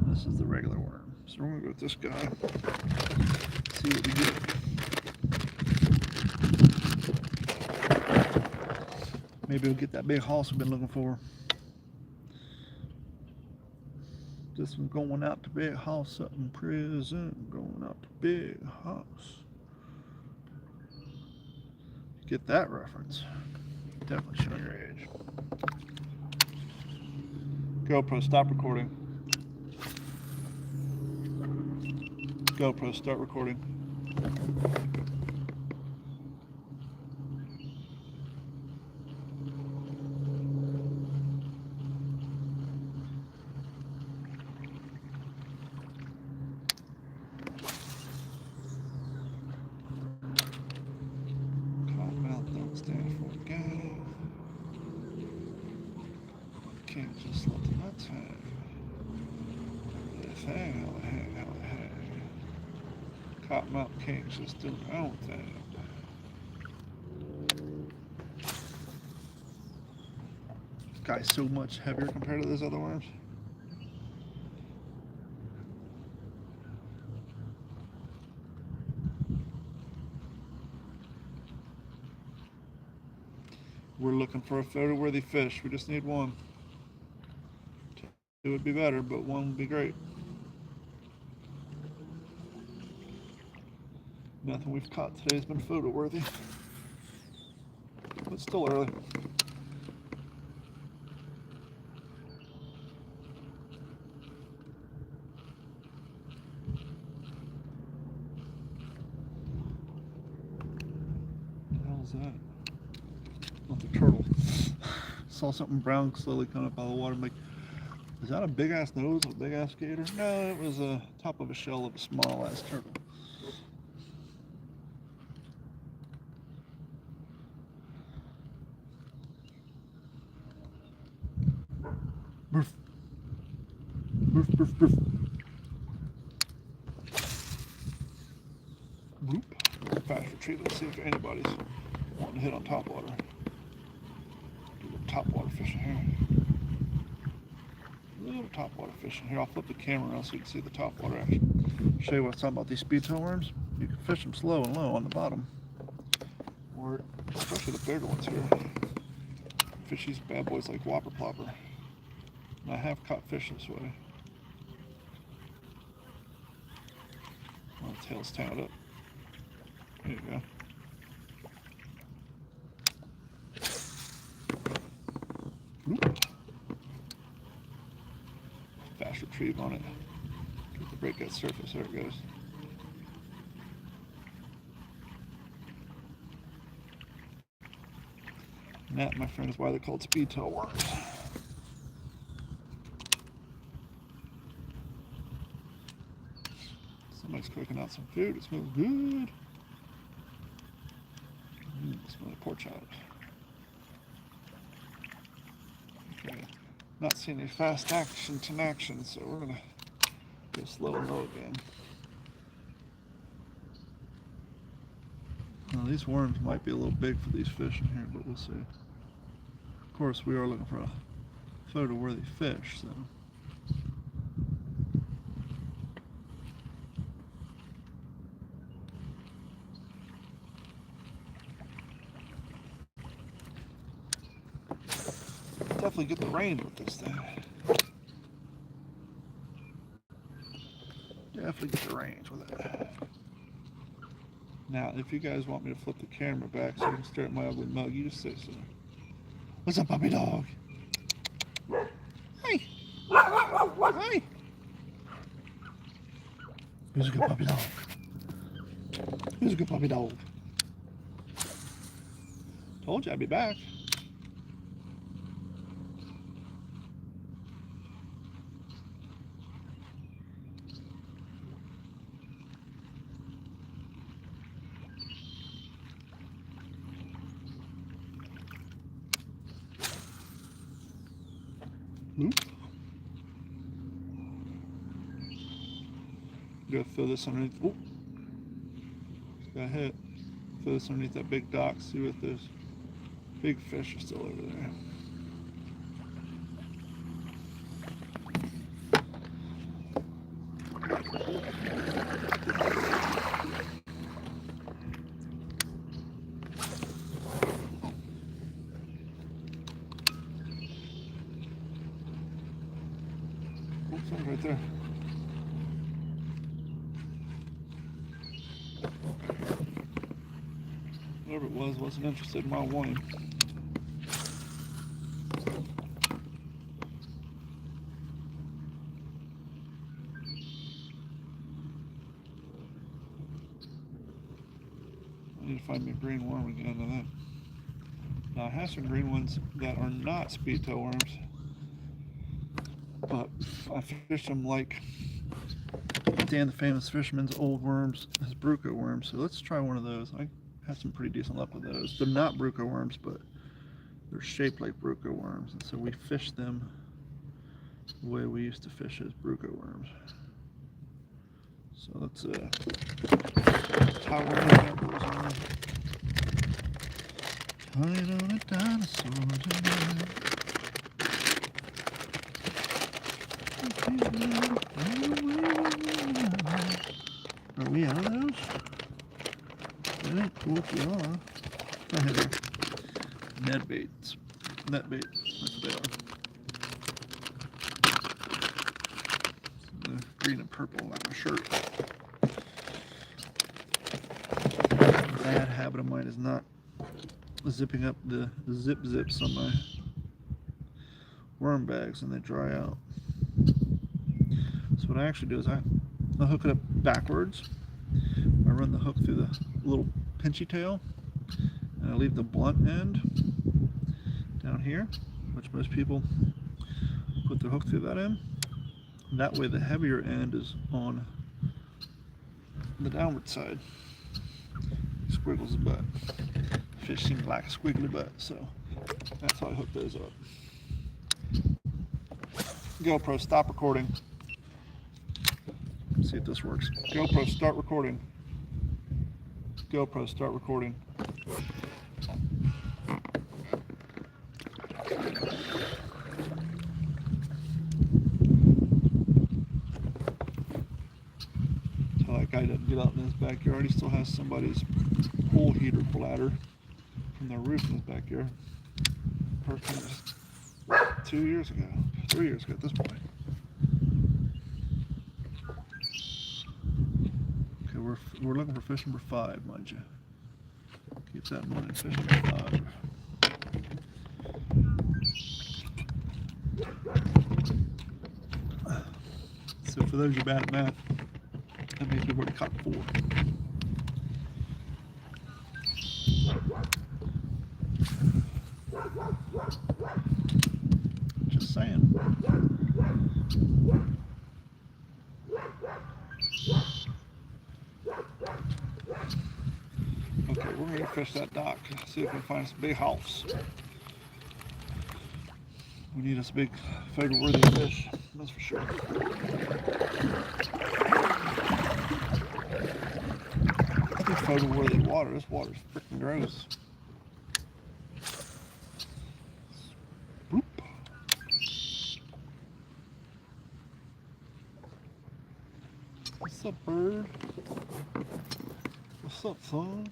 This is the regular worm. So we're going to go with this guy. See what we get. Maybe we'll get that big house we've been looking for. This one's going out to big house up in prison. Going out to big house. Get that reference. Definitely showing your age. GoPro, stop recording. GoPro, start recording. Can't just let the nuts hang. Hang. Cottonmouth King's just doing their own thing. This guy's so much heavier compared to those other worms. We're looking for a photo-worthy fish. We just need one. Two would be better, but one would be great. Nothing we've caught today has been photo-worthy, but still early. What the hell is that? Not the turtle. Saw something brown slowly coming up out of the water. I'm like, is that a big ass nose of a big ass gator? No, it was a top of a shell of a small ass turtle. Burf. Burf, burf, burf. Bloop. Fast retrieve. Let's see if anybody's wanting to hit on top water. Do a little top water fishing here. Little top water fishing here. I'll flip the camera around so you can see the top water action. Show you what I'm talking about these speedtail worms. You can fish them slow and low on the bottom, or especially the bigger ones here. Fish these bad boys like whopper plopper. And I have caught fish this way. Well, the tail's tangled up. There you go. Oop. Fast retrieve on it. Get to break that surface. There it goes. And that, my friend, is why they're called speedtail worms. Somebody's cooking out some food. It smells good. Smell the pork chops. Okay. Not seeing any fast action to action, so we're gonna go slow and low again. Now these worms might be a little big for these fish in here, but we'll see. Of course, we are looking for a photo-worthy fish, so. definitely get the range with this thing. Definitely get the range with it. Now, if you guys want me to flip the camera back so you can stare at my ugly mug, you just say so. What's up, puppy dog? Hey! Hey! Who's a good puppy dog? Who's a good puppy dog? Told you I'd be back. Nope. Gotta throw this underneath. Oh, got hit. Throw this underneath that big dock. See what those big fish are still over there. Oops, one's right there. Whatever it was, wasn't interested in my wine. I need to find me a green worm again. Now I have some green ones that are not speed tail worms, but I fished them like Dan the Famous Fisherman's old worms, his bruco worms. So let's try one of those. I have some pretty decent luck with those. They're not bruco worms, but they're shaped like bruco worms, and so we fish them the way we used to fish as bruco worms. So let's tie one of our boys on. Tied on a dinosaur tonight. Are we out of those? That ain't cool if you are. Right here. Net baits. Net bait. That's what they are. The green and purple on my shirt. Bad habit of mine is not zipping up the zips on my worm bags and they dry out. So what I actually do is I'll hook it up backwards. I run the hook through the little pinchy tail and I leave the blunt end down here, which most people put their hook through that end. That way the heavier end is on the downward side. Squiggles the butt. Fish seem to like a squiggly butt, so that's how I hook those up. GoPro, stop recording. Let's see if this works. GoPro, start recording. GoPro, start recording. Tell that guy doesn't get out in his backyard. He still has somebody's pool heater bladder from their roof in his backyard. Hurricane 2 years ago, 3 years ago at this point. Okay, we're looking for fish number 5, mind you. Keep that in mind, fish number 5. So for those of you bad at math, that means we've already caught 4. Just saying. Okay, we're going to fish that dock, see if we can find some big house. We need us a big photo-worthy fish, that's for sure. Big photo-worthy water. This water's freaking gross. Boop. What's up, bird? What's up, son?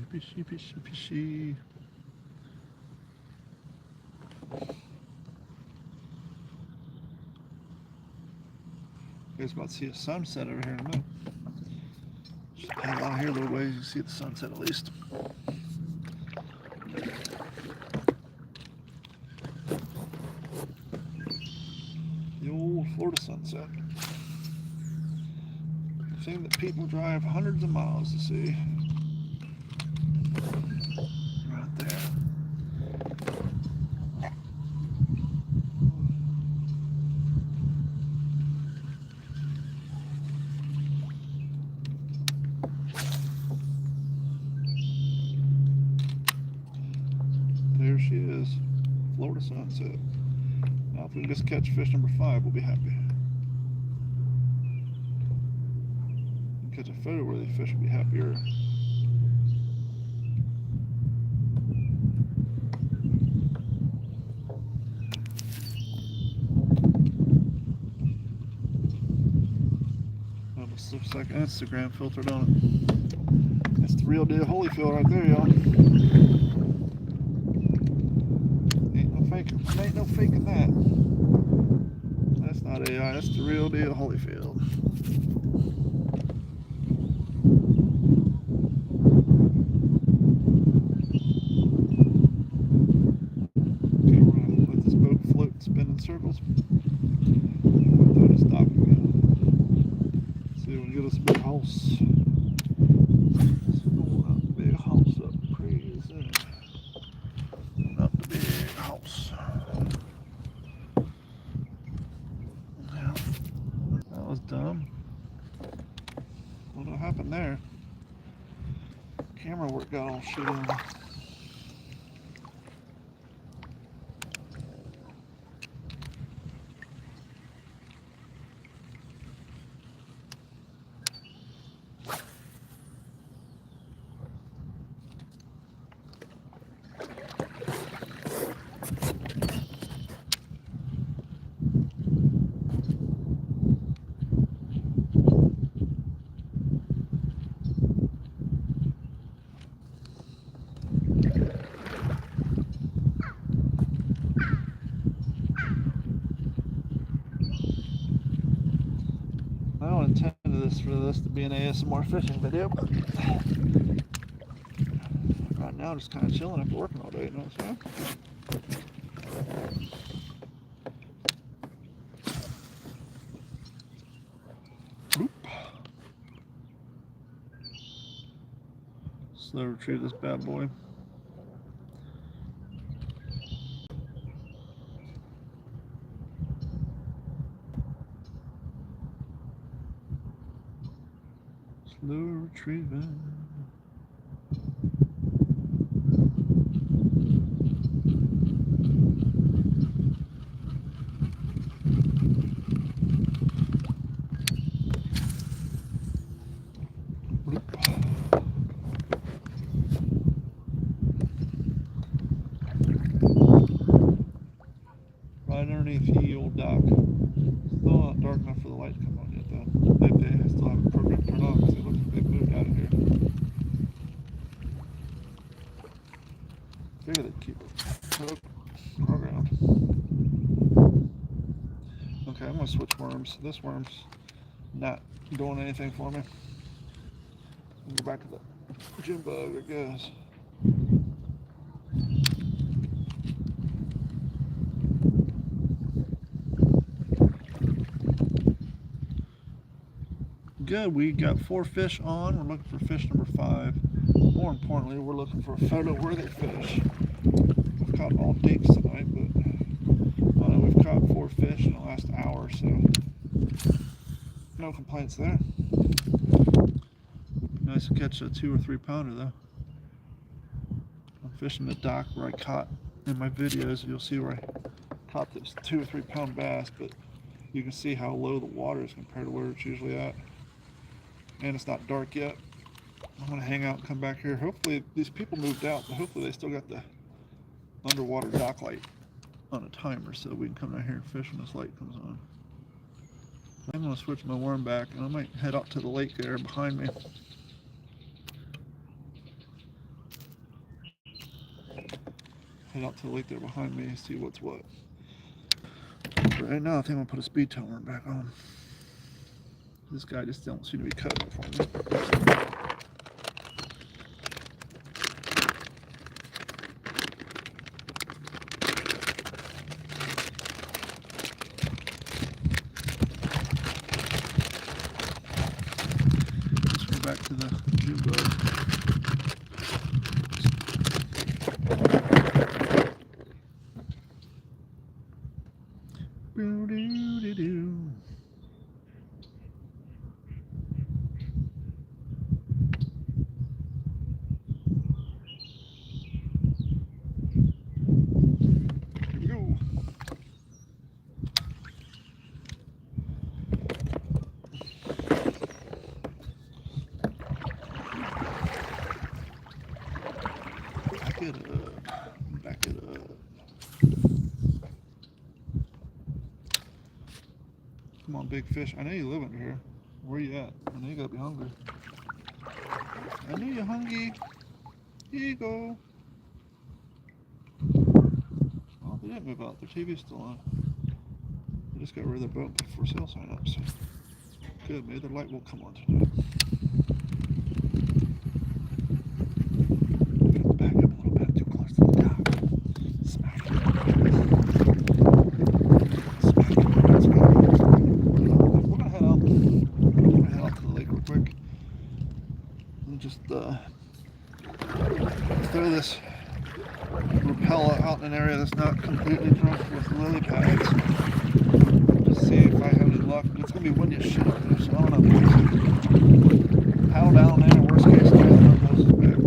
Fishy, fishy, fishy. You guys about to see a sunset over here in a minute. Just head out here a little ways, you can see the sunset at least. The old Florida sunset. The thing that people drive hundreds of miles to see. Right there. There she is, Florida sunset. Now if we can just catch fish number 5, we'll be happy. Catch a photo where the fish will be happier. Almost looks like an Instagram filter, don't it? That's the real deal Holyfield right there, y'all. Ain't no faking that. That's not AI, that's the real deal Holyfield. Okay, we're gonna let this boat float and spin in circles. Throw this dock again. See if we can get us a big house. Big house up crazy. Not the big house. Yeah, that was dumb. What happened there? Camera work got all shit on. I don't intend for this to be an ASMR fishing video, but right now just kind of chilling after working all day, you know what I'm saying? Boop. Slow retrieve this bad boy. Slow retrieving. Right underneath the old dock. Still not dark enough for the light to come on yet though. Maybe they still have a program turned on because it looks like they've moved out of here. I figure they'd keep it programmed. Okay, I'm gonna switch worms. This worm's not doing anything for me. Go back to the June bug, I guess. Good, we got 4 fish on. We're looking for fish number 5. More importantly, we're looking for a photo-worthy fish. We've caught all dinks tonight, but I know we've caught 4 fish in the last hour, so no complaints there. Nice to catch a 2 or 3 pounder though. I'm fishing the dock where I caught in my videos. You'll see where I caught this 2 or 3 pound bass, but you can see how low the water is compared to where it's usually at. And it's not dark yet. I'm gonna hang out and come back here. Hopefully these people moved out, but hopefully they still got the underwater dock light on a timer so we can come down here and fish when this light comes on. I'm gonna switch my worm back and I might head out to the lake there behind me. head out to the lake there behind me and see what's what. But right now, I think I'm gonna put a speed timer back on. This guy just don't seem to be cutting it for me. Let's go back to the June bug. Back it up. Come on, big fish. I know you live under here. Where you at? I know you gotta be hungry. I know you're hungry. Here you go. Oh, they didn't move out. Their TV's still on. They just got rid of their boat for sale sign up. So good. Maybe their light will come on today. Back up a little bit. Too close to the dock. Smack it. Smack it. Smack it. We're gonna head out. We're gonna head out to the lake real quick. And just throw this Rapella out in an area that's not completely drunk with lily pads. Just see if I have any luck. It's gonna be windy as shit up there, so I don't know. Paddle down there, worst case scenario, goes back.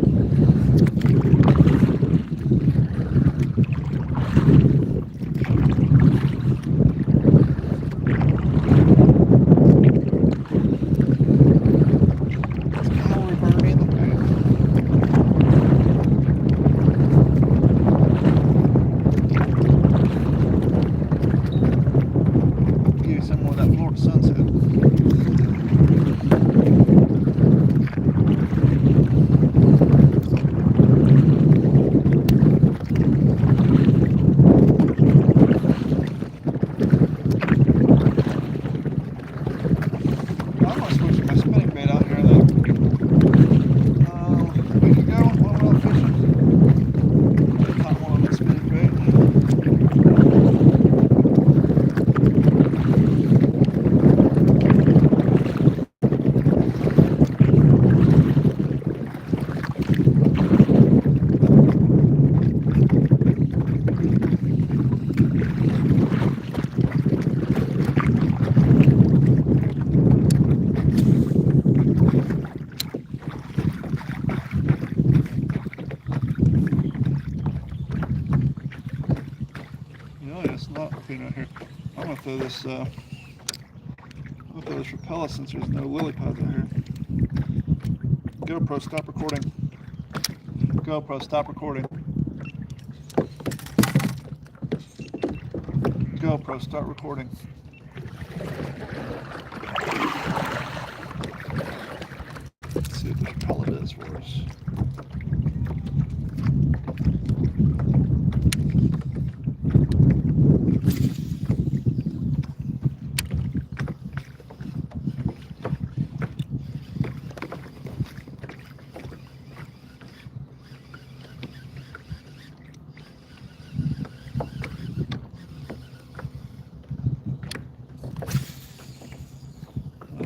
Right here. I'm gonna throw this Rapella since there's no lily pads out here. GoPro, stop recording. GoPro, stop recording. GoPro, start recording. Let's see what this Rapella does for us.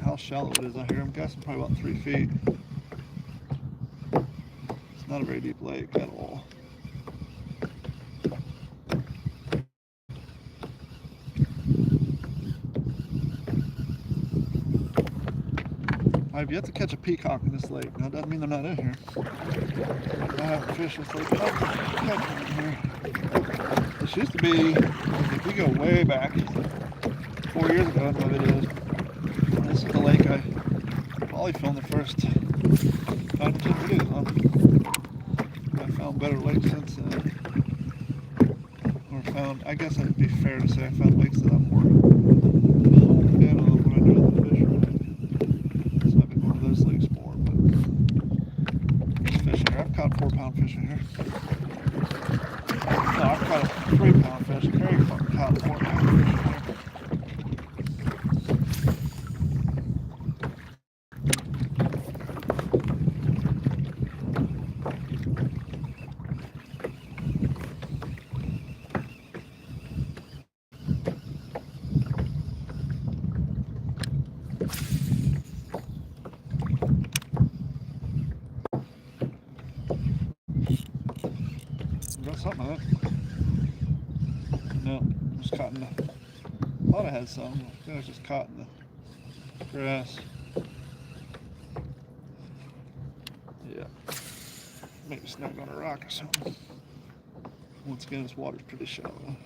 How shallow it is out here. I'm guessing probably about 3 feet. It's not a very deep lake at all. I've yet to catch a peacock in this lake. That doesn't mean they're not in here. I haven't fished this lake. Catch one in here. This used to be, if we go way back, 4 years ago in my videos, this is the lake I probably filmed the first 5 or 10 videos on. I found better lakes since then. Or found, I guess it'd be fair to say I found lakes that I'm more honed in on when I do the fishery. So I've been going to those lakes more, but there's fish in here. I've caught 4-pound fish in here. caught a 3-pound fish. Carrie caught a 4-pound fish. Got something of it. No, just caught in the. Thought I had some. I think I was just caught in the grass. Yeah. Maybe snag on a rock or something. Once again, this water's pretty shallow.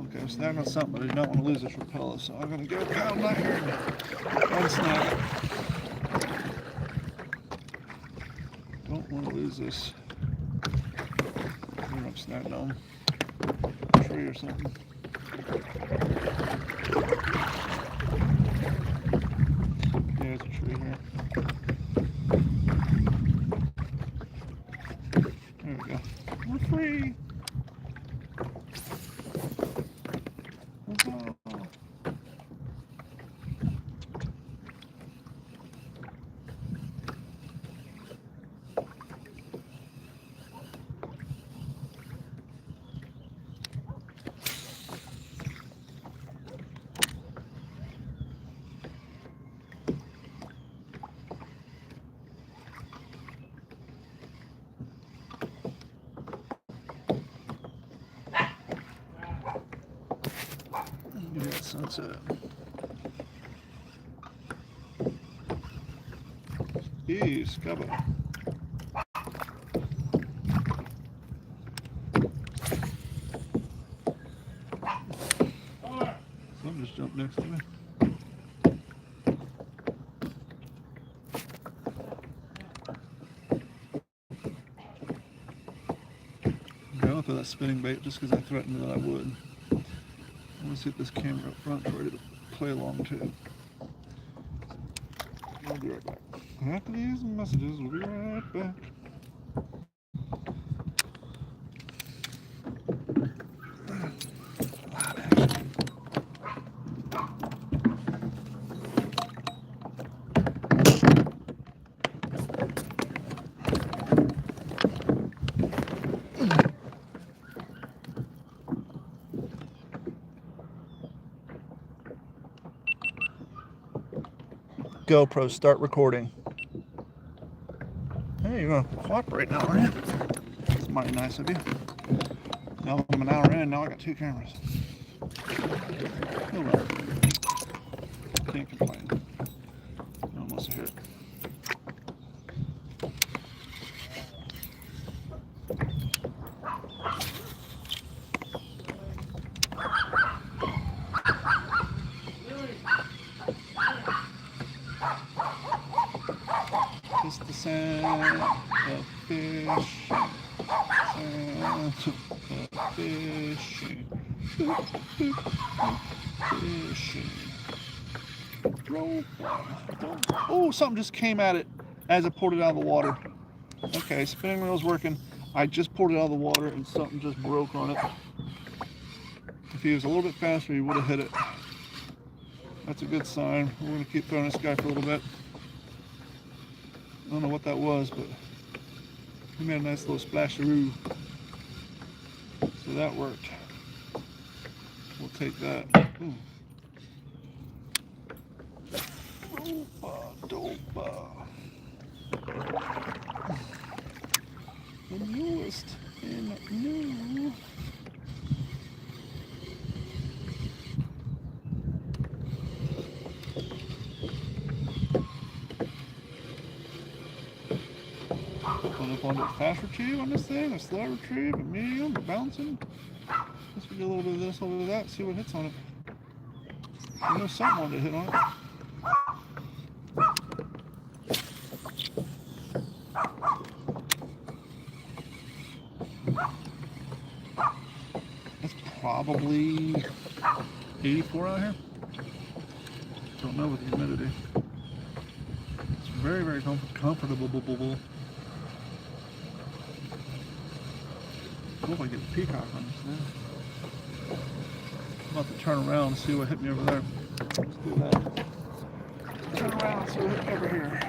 Okay, I'm snagging on something, but I do not want to lose this repeller, so I'm going to go pound my hair and unsnag it. Don't want to lose this. I'm snagging on a tree or something. Yeah, it's a tree here. There we go. We're free. Give me that sunset. Eee, scubba. Something just jumped next to me. I went for that spinning bait just because I threatened that I would. I want to see if this camera up front is ready to play along too. I'll be right back. After these messages, we'll be right back. GoPro, start recording. Hey, you're going to cooperate now, aren't you? That's mighty nice of you. Now I'm an hour in, now I got 2 cameras. Oh well. Can't complain. No one wants to hear it. It's the sound of fish. Sound of fishing. Fishing. Oh, something just came at it as I pulled it out of the water. Okay, spinning reel's working. I just pulled it out of the water and something just broke on it. If he was a little bit faster, he would have hit it. That's a good sign. We're going to keep throwing this guy for a little bit. I don't know what that was, but he made a nice little splasharoo. So that worked. We'll take that. Ooh. Dopa. The newest in new. Going up on a fast retrieve on this thing, a slow retrieve, a medium, a bouncing. Let's do a little bit of this, a little bit of that, see what hits on it. I know something wanted to hit on it. It's probably 84 out here. Don't know with the humidity. It's very, very comfortable. Cool if I get a peacock on this thing. I'm about to turn around and see what hit me over there. Let's do that. Turn around and see what hit me over here.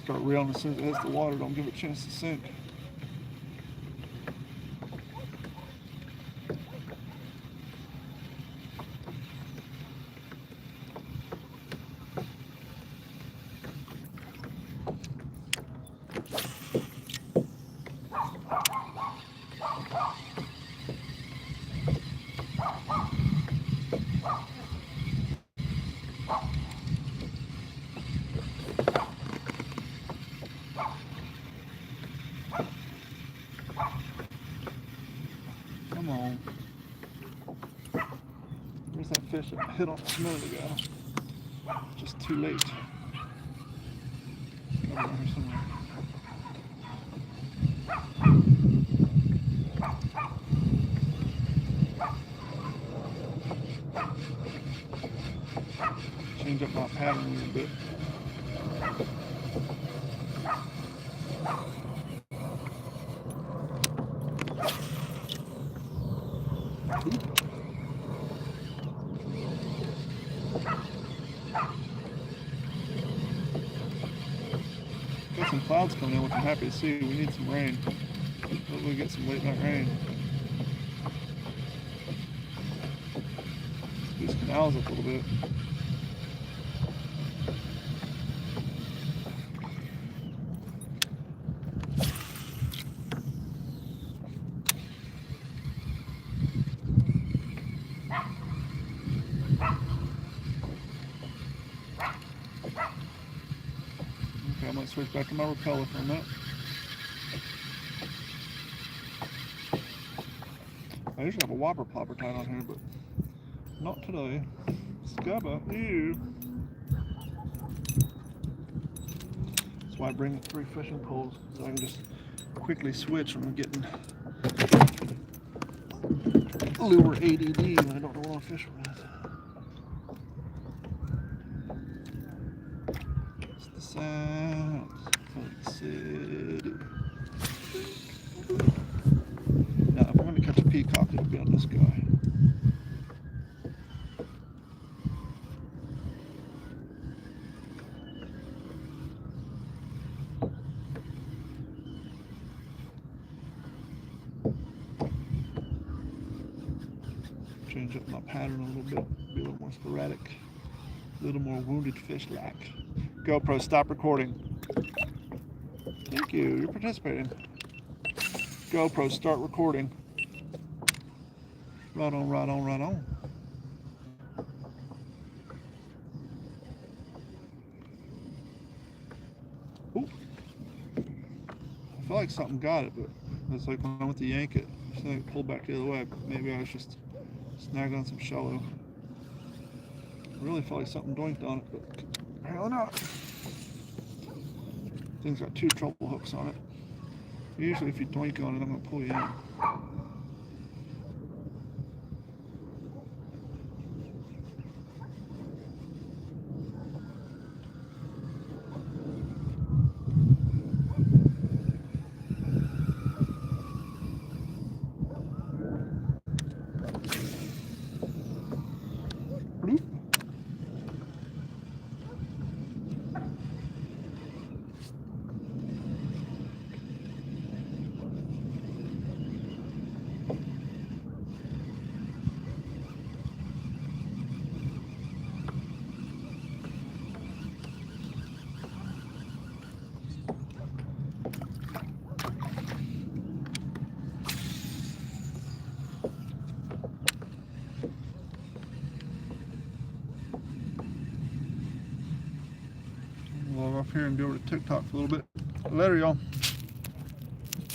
Start reeling as soon as it hits the water. Don't give it a chance to sink. Come on. Where's that fish that hit on a minute ago? Just too late. Over here somewhere. Change up my pattern a little bit. Got some clouds coming in, which I'm happy to see. We need some rain. Hopefully we get some late night rain. These canals up a little bit. Okay, I'm going to switch back to my repeller for a minute. I usually have a whopper plopper tied on here, but not today. Scubba, ew. That's why I bring 3 fishing poles, so I can just quickly switch when I'm getting lure ADD when I don't know what I'm fishing with. It's the sound. Now, if I'm going to catch a peacock, it'll be on this guy. Change up my pattern a little bit, be a little more sporadic, a little more wounded fish-like. GoPro, stop recording. Thank you, you're participating. GoPro, start recording. Right on, right on, right on. Ooh. I feel like something got it, but it's like when I went to yank it, I think it pulled back the other way. Maybe I was just snagging on some shallow. I really felt like something doinked on it, but apparently not. Thing's got 2 treble hooks on it. Usually if you doink on it, I'm going to pull you in. here and go over to TikTok for a little bit. Later, y'all.